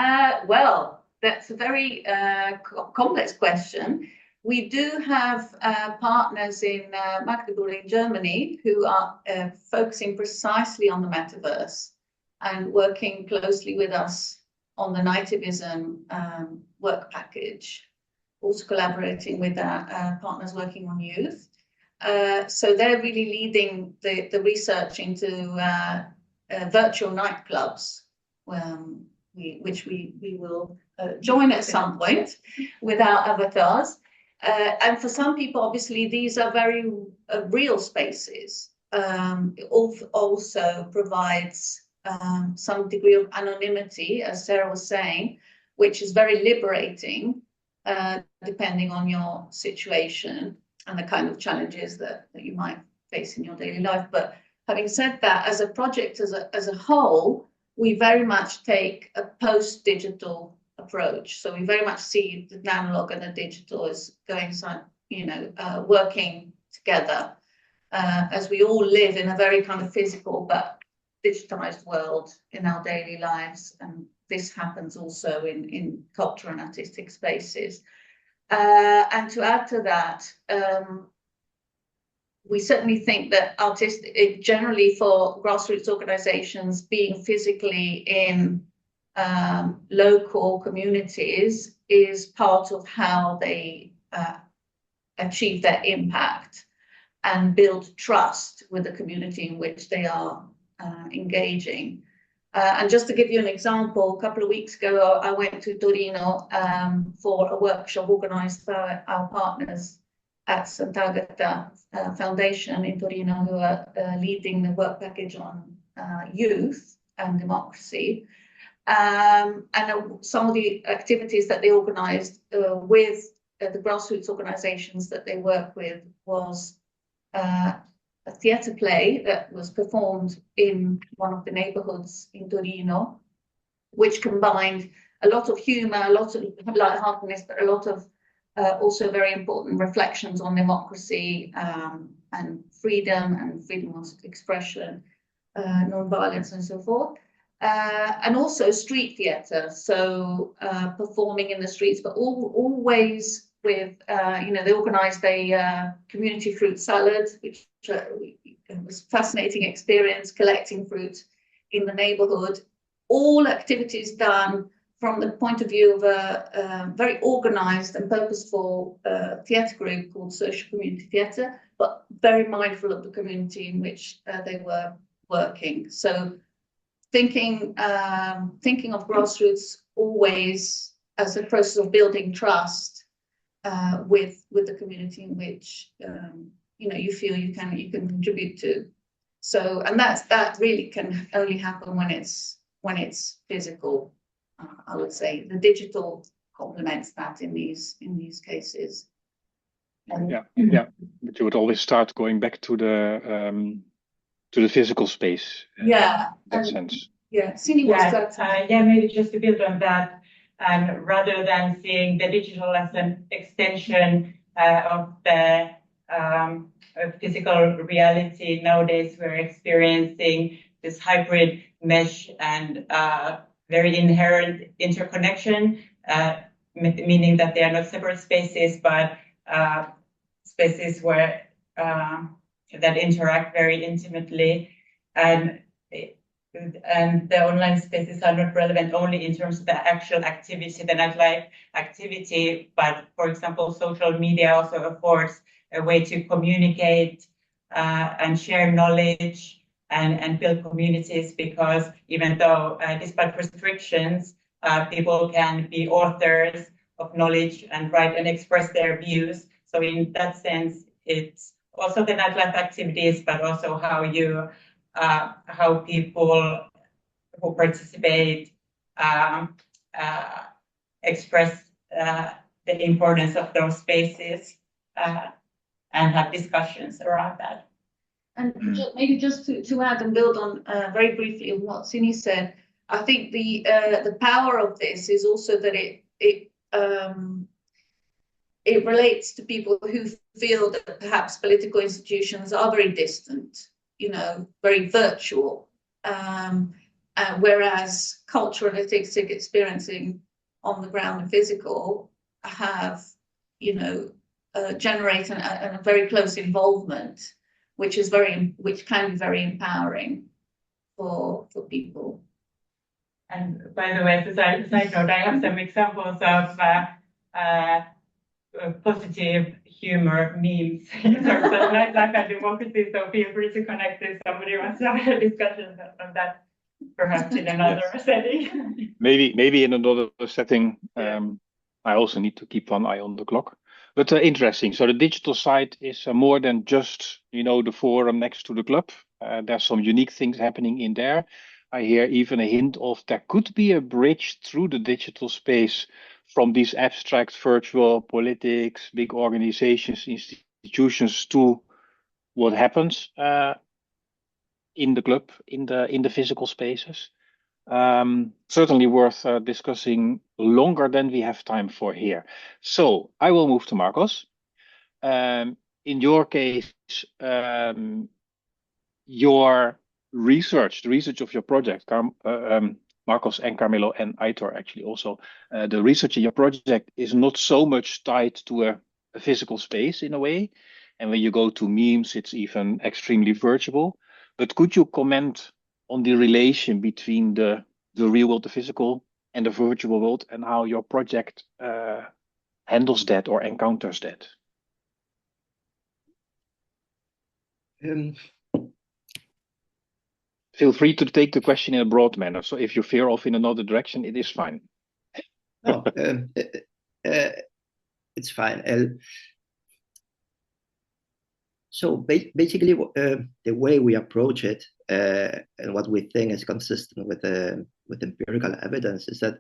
well, that's a very complex question. We do have partners in Magdeburg in Germany who are focusing precisely on the metaverse and working closely with us on the nativism work package, also collaborating with our partners working on youth. So they're really leading the research into virtual nightclubs, which we will join at some point with our avatars. And for some people, obviously, these are very real spaces. It also provides some degree of anonymity, as Sarah was saying, which is very liberating, depending on your situation and the kind of challenges that you might face in your daily life. But having said that, as a project, as a whole, we very much take a post-digital approach. So we very much see the analog and the digital as going, working together, as we all live in a very kind of physical but digitized world in our daily lives. And this happens also in cultural and artistic spaces. And to add to that, we certainly think that generally for grassroots organizations, being physically in local communities is part of how they achieve their impact and build trust with the community in which they are engaging. And just to give you an example, a couple of weeks ago, I went to Torino for a workshop organized by our partners at Sant'Agata Foundation in Torino, who are leading the work package on youth and democracy. And some of the activities that they organized with the grassroots organizations that they work with was a theatre play that was performed in one of the neighborhoods in Torino, which combined a lot of humor, a lot of lightheartedness, but a lot of also very important reflections on democracy and freedom of expression, non-violence and so forth. And also street theatre, so performing in the streets, but always with, they organised a community fruit salad, which was a fascinating experience, collecting fruit in the neighbourhood. All activities done from the point of view of a very organised and purposeful theatre group called Social Community Theatre, but very mindful of the community in which they were working. So thinking of grassroots always as a process of building trust with the community in which you feel you can contribute to. So, and that really can only happen when it's physical. I would say the digital complements that in these cases. Yeah, but you would always start going back to the physical space. In that sense. Yeah, Sini was maybe just to build on that, and rather than seeing the digital as an extension of the physical reality, nowadays we're experiencing this hybrid mesh and very inherent interconnection, meaning that they are not separate spaces, but spaces where that interact very intimately, and the online spaces are not relevant only in terms of the actual activity, the nightlife activity, but for example, social media also affords a way to communicate and share knowledge and build communities, because even though despite restrictions, people can be authors of knowledge and write and express their views. So in that sense, it's also the nightlife activities, but also how people who participate express the importance of those spaces and have discussions around that. And maybe just to add and build on very briefly on what Sini said, I think the power of this is also that it relates to people who feel that perhaps political institutions are very distant, you know, very virtual, whereas cultural artistic experiencing on the ground and physical have, you know, generate a very close involvement, which can be very empowering for people. And by the way, as a side note, I have some examples of positive humor memes in terms of life and democracy. So feel free to connect if somebody wants to have a discussion on that, perhaps in another setting. Maybe in another setting. I also need to keep one eye on the clock. But interesting. So the digital side is more than just, you know, the forum next to the club. There's some unique things happening in there. I hear even a hint of there could be a bridge through the digital space from these abstract virtual politics, big organizations, institutions to what happens in the club, in the physical spaces. Certainly worth discussing longer than we have time for here. So I will move to Marcos. In your case, your research, the research of your project, Marcos and Carmelo and Aitor actually also, the research in your project is not so much tied to a physical space in a way. And when you go to memes, it's even extremely virtual. But could you comment on the relation between the real world, the physical, and the virtual world, and how your project handles that or encounters that? Feel free to take the question in a broad manner. So if you veer off in another direction, it is fine. No, it's fine. So basically, the way we approach it and what we think is consistent with empirical evidence is that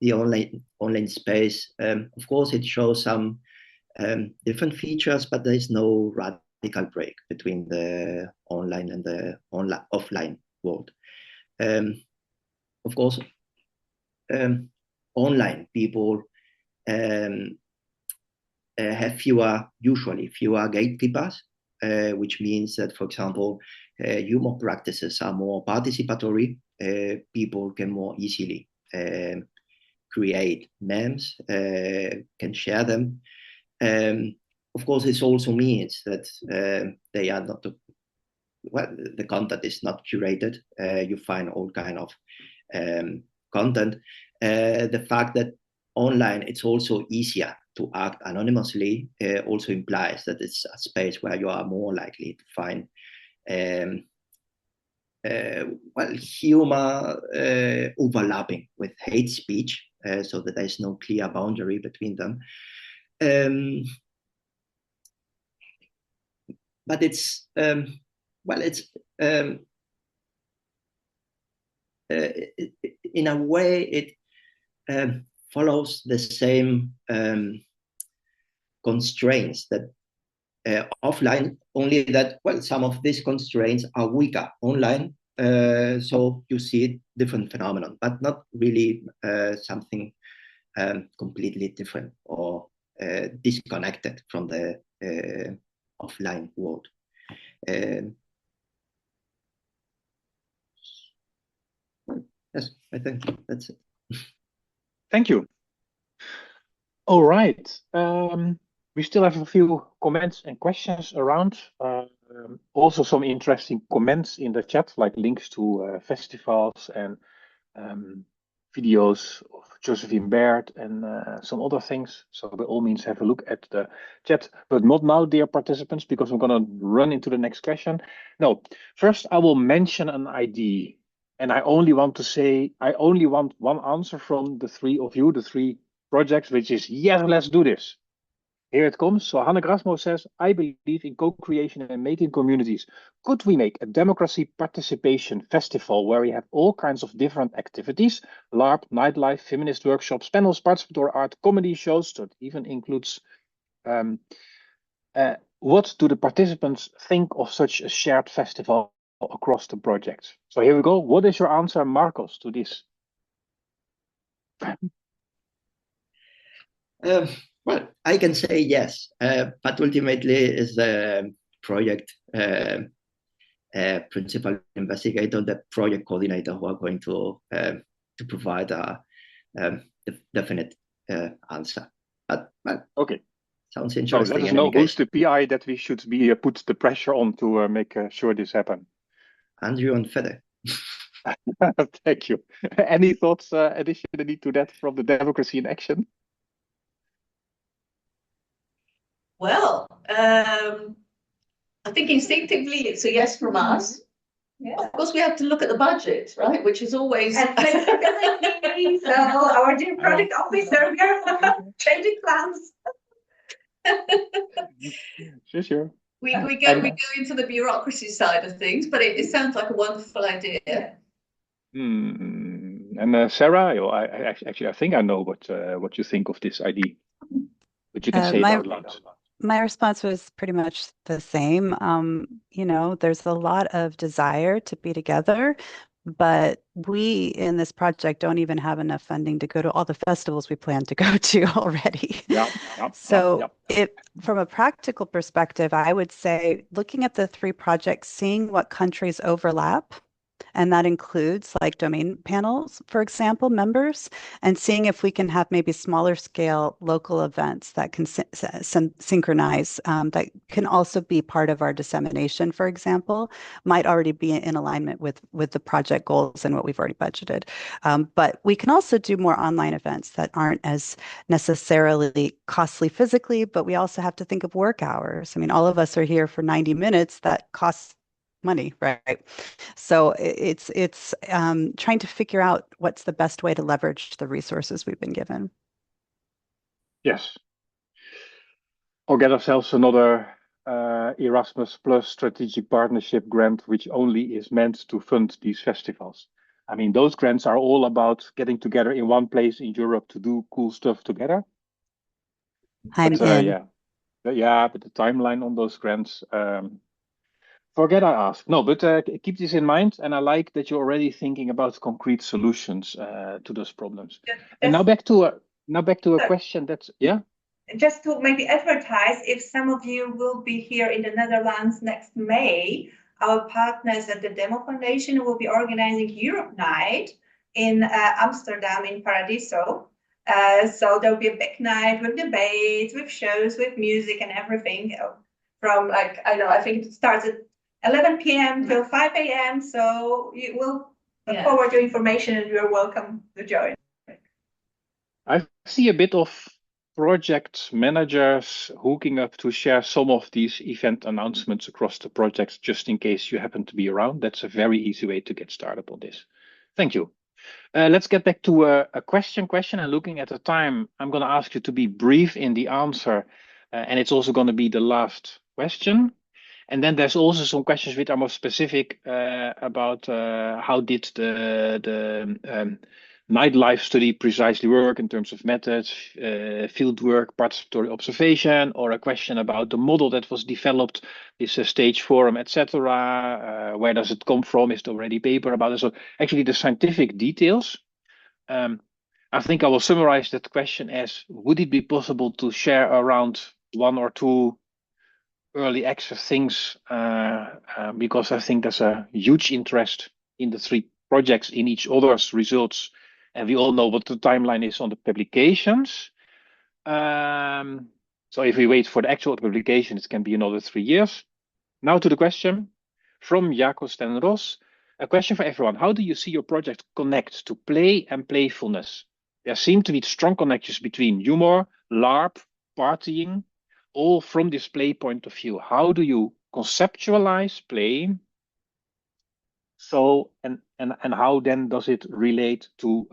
the online space, of course, it shows some different features, but there is no radical break between the online and the offline world. Of course, online people have usually fewer gatekeepers, which means that, for example, humor practices are more participatory. People can more easily create memes, can share them. Of course, this also means that they are not, the content is not curated. You find all kind of content. The fact that online it's also easier to act anonymously also implies that it's a space where you are more likely to find humor overlapping with hate speech, so that there is no clear boundary between them. But it's in a way it follows the same constraints that offline, only that, well, some of these constraints are weaker online. So you see different phenomenon, but not really something completely different or disconnected from the offline world. Yes, I think that's it. Thank you. All right. We still have a few comments and questions around. Also some interesting comments in the chat, like links to festivals and videos of Josephine Baird and some other things. So by all means, have a look at the chat, but not now, dear participants, because I'm going to run into the next question. No, first I will mention an idea. And I only want to say, I only want one answer from the three of you, the three projects, which is, yes, let's do this. Here it comes. So Hanne Grasmo says, I believe in co-creation and making communities. Could we make a democracy participation festival where we have all kinds of different activities, LARP, nightlife, feminist workshops, panels, participatory art, comedy shows, so it even includes what do the participants think of such a shared festival across the project? So here we go. What is your answer, Marcos, to this? Well, I can say yes, but ultimately is the project principal investigator, the project coordinator, who are going to provide a definite answer. But okay, sounds interesting. So let us know who's the PI that we should be put the pressure on to make sure this happen. Andrew and Fede. Thank you. Any thoughts additionally to that from the Democracy in Action? Well, I think instinctively it's a yes from us. Yeah. Of course, we have to look at the budget, right? Which is always. And flexibility. So our dear project officer, changing plans. Sure. We go into the bureaucracy side of things, but it sounds like a wonderful idea. And Sarah, I think I know what you think of this idea, but you can say it out loud. My response was pretty much the same. There's a lot of desire to be together, but we in this project don't even have enough funding to go to all the festivals we plan to go to already. From a practical perspective, I would say looking at the 3 projects, seeing what countries overlap. And that includes like domain panels, for example, members, and seeing if we can have maybe smaller scale local events that can synchronize, that can also be part of our dissemination, for example, might already be in alignment with the project goals and what we've already budgeted. But we can also do more online events that aren't as necessarily costly physically, but we also have to think of work hours. I mean, all of us are here for 90 minutes. That costs money, right? So it's trying to figure out what's the best way to leverage the resources we've been given. Yes. Or get ourselves another Erasmus Plus strategic partnership grant, which only is meant to fund these festivals. I mean, those grants are all about getting together in one place in Europe to do cool stuff together. I'm in. Yeah, but the timeline on those grants, forget I asked. No, but keep this in mind, and I like that you're already thinking about concrete solutions to those problems. And now back to a question that's Just to maybe advertise, if some of you will be here in the Netherlands next May, our partners at the Demo Foundation will be organizing Europe Night in Amsterdam in Paradiso. So there'll be a big night with debates, with shows, with music and everything from I think it starts at 11 p.m. till 5 a.m. So you will forward your information and you're welcome to join. I see a bit of project managers hooking up to share some of these event announcements across the projects, just in case you happen to be around. That's a very easy way to get started on this. Thank you. Let's get back to a question. And looking at the time, I'm going to ask you to be brief in the answer. And it's also going to be the last question. And then there's also some questions which are more specific about how did the nightlife study precisely work in terms of methods, field work, participatory observation, or a question about the model that was developed, this stage forum, etc. Where does it come from? Is there already paper about it? So actually the scientific details. I think I will summarize that question as, would it be possible to share around 1 or 2 early access things, because I think there's a huge interest in the 3 projects in each other's results, and we all know what the timeline is on the publications. So if we wait for the actual publication, it can be another 3 years. Now to the question from Jaco Stenros. A question for everyone. How do you see your project connect to play and playfulness? There seem to be strong connections between humor, LARP, partying, all from this play point of view. How do you conceptualize play? So and how then does it relate to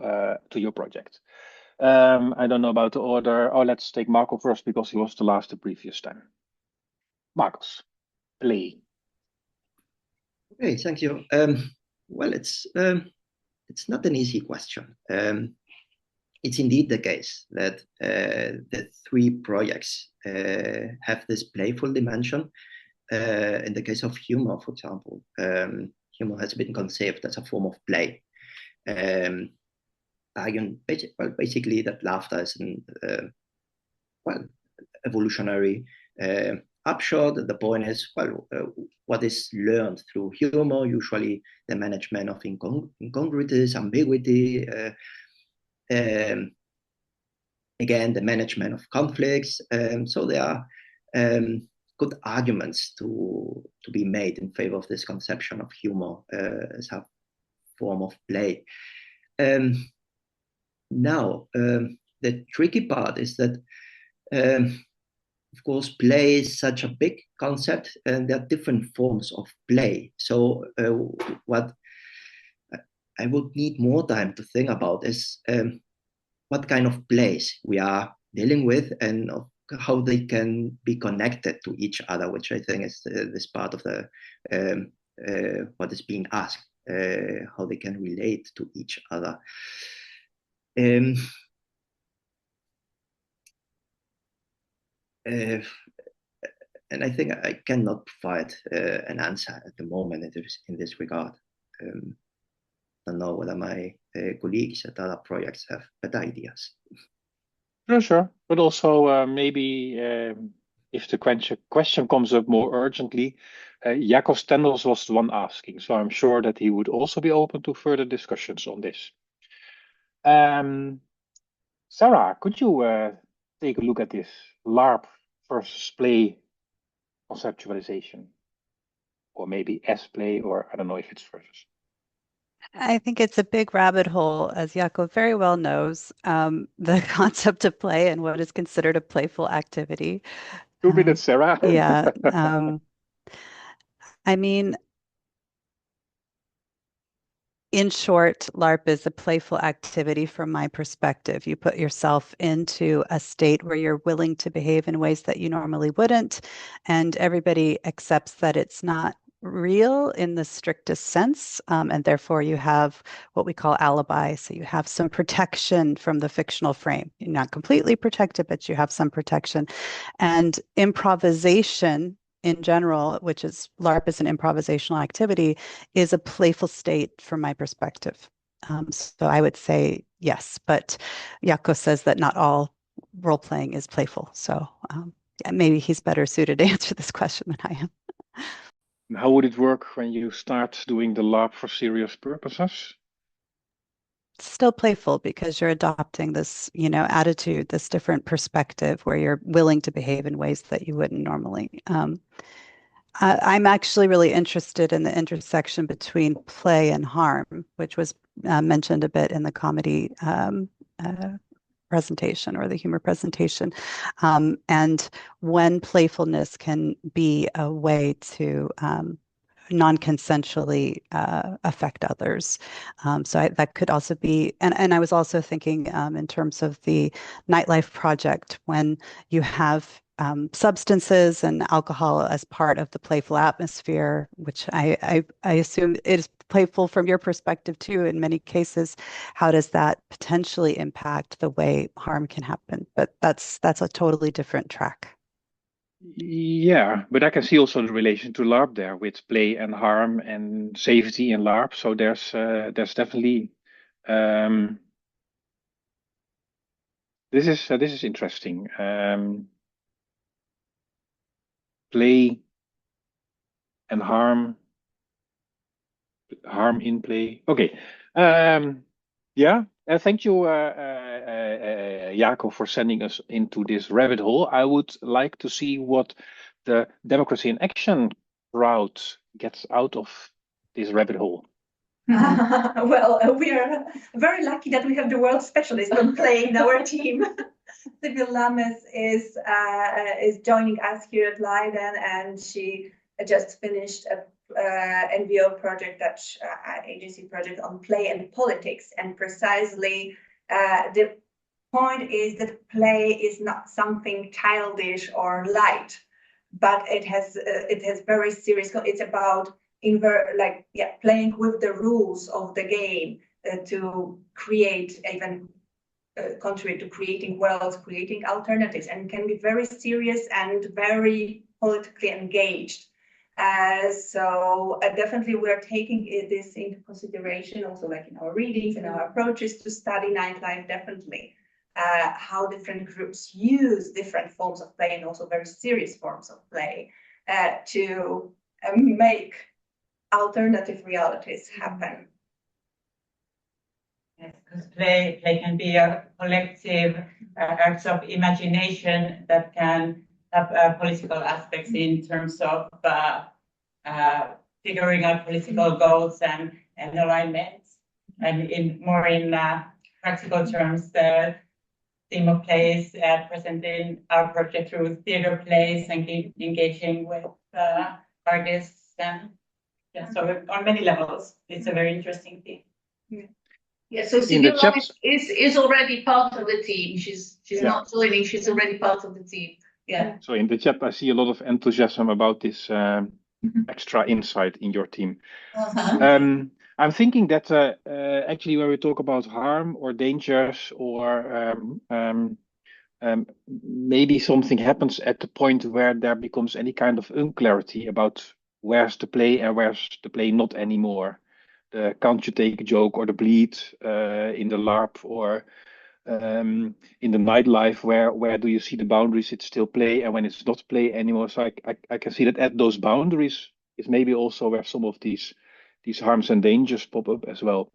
your project? I don't know about the order. Oh, let's take Marco first because he was the last the previous time. Marcos, play. Okay, thank you. Well, it's not an easy question. It's indeed the case that the three projects have this playful dimension. In the case of humor, for example, humor has been conceived as a form of play. Basically, that laughter is an evolutionary upshot. The point is, what is learned through humor, usually the management of incongruities, ambiguity, again, the management of conflicts. So there are good arguments to be made in favor of this conception of humor as a form of play. Now, the tricky part is that, of course, play is such a big concept, and there are different forms of play. So what I would need more time to think about is what kind of plays we are dealing with and how they can be connected to each other, which I think is this part of the what is being asked, how they can relate to each other. And I think I cannot provide an answer at the moment in this regard. I don't know whether my colleagues at other projects have better ideas. Sure. But also maybe if the question comes up more urgently, Jacob Stendels was the one asking, so I'm sure that he would also be open to further discussions on this. Sarah, could you take a look at this LARP versus play conceptualization? Or maybe S play, or I don't know if it's versus. I think it's a big rabbit hole, as Jacob very well knows, the concept of play and what is considered a playful activity. 2 minutes, Sarah. Yeah. I mean, in short, LARP is a playful activity from my perspective. You put yourself into a state where you're willing to behave in ways that you normally wouldn't, and everybody accepts that it's not real in the strictest sense, and therefore you have what we call alibi. So you have some protection from the fictional frame. You're not completely protected, but you have some protection. And improvisation in general, which is LARP is an improvisational activity, is a playful state from my perspective. So I would say yes, but Jaakko says that not all role playing is playful. So yeah, maybe he's better suited to answer this question than I am. How would it work when you start doing the LARP for serious purposes? It's still playful because you're adopting this, attitude, this different perspective where you're willing to behave in ways that you wouldn't normally. I'm actually really interested in the intersection between play and harm, which was mentioned a bit in the comedy presentation or the humor presentation. And when playfulness can be a way to non-consensually affect others. So that could also be, and I was also thinking in terms of the nightlife project, when you have substances and alcohol as part of the playful atmosphere, which I assume is playful from your perspective too in many cases. How does that potentially impact the way harm can happen? But that's a totally different track. Yeah, but I can see also the relation to LARP there with play and harm and safety in LARP. So there's definitely this is interesting. Play and harm in play. Okay. Yeah. Thank you, Jaco, for sending us into this rabbit hole. I would like to see what the Democracy in Action route gets out of this rabbit hole. Well, we are very lucky that we have the world specialist on play in our team. Sylvia Lames is joining us here at Leiden, and she just finished a NVO project, agency project on play and politics, and precisely the point is that play is not something childish or light, but it has very serious. It's about playing with the rules of the game to create, even contribute to creating worlds, creating alternatives, and can be very serious and very politically engaged. So definitely we're taking this into consideration also, like in our readings and our approaches to study nightlife, definitely. How different groups use different forms of play and also very serious forms of play to make alternative realities happen. Yes, because play can be a collective acts of imagination that can have political aspects in terms of figuring out political goals and alignments. And in practical terms, the theme of play is present in our project through theater plays and engaging with artists. And so on many levels, it's a very interesting theme. Yeah, so Civic is already part of the team. She's not joining, she's already part of the team. Yeah. So in the chat, I see a lot of enthusiasm about this extra insight in your team. I'm thinking that actually when we talk about harm or dangers or maybe something happens at the point where there becomes any kind of unclarity about where's the play and where's the play not anymore. The can't you take a joke or the bleed in the LARP or in the nightlife, where do you see the boundaries? It's still play, and when it's not play anymore. So I can see that at those boundaries is maybe also where some of these harms and dangers pop up as well.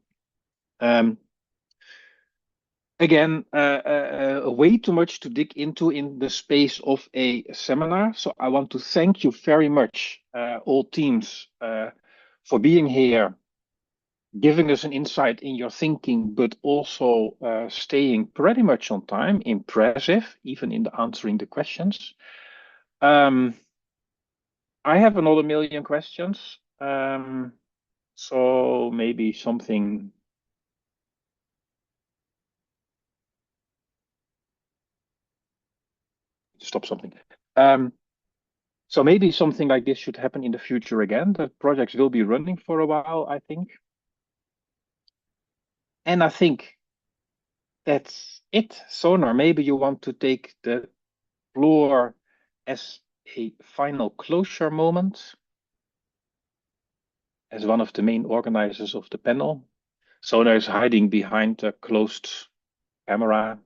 Again, way too much to dig into in the space of a seminar. So I want to thank you very much, all teams, for being here, giving us an insight in your thinking, but also staying pretty much on time. Impressive, even in the answering the questions. I have another million questions. So maybe something. Stop something. So maybe something like this should happen in the future again. The projects will be running for a while, I think. And I think that's it. Sonar, maybe you want to take the floor as a final closure moment, as one of the main organizers of the panel. Sonar is hiding behind a closed camera.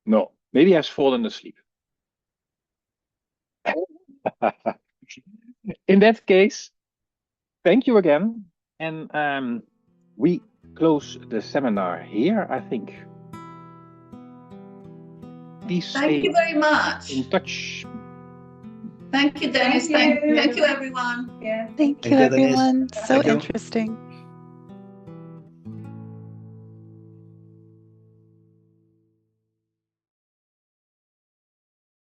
No, maybe has fallen asleep. In that case, thank you again. And we close the seminar here, I think. Please Thank you very much. In touch. Thank you, Dennis. Thank you everyone. Yeah. Thank you, everyone. So interesting.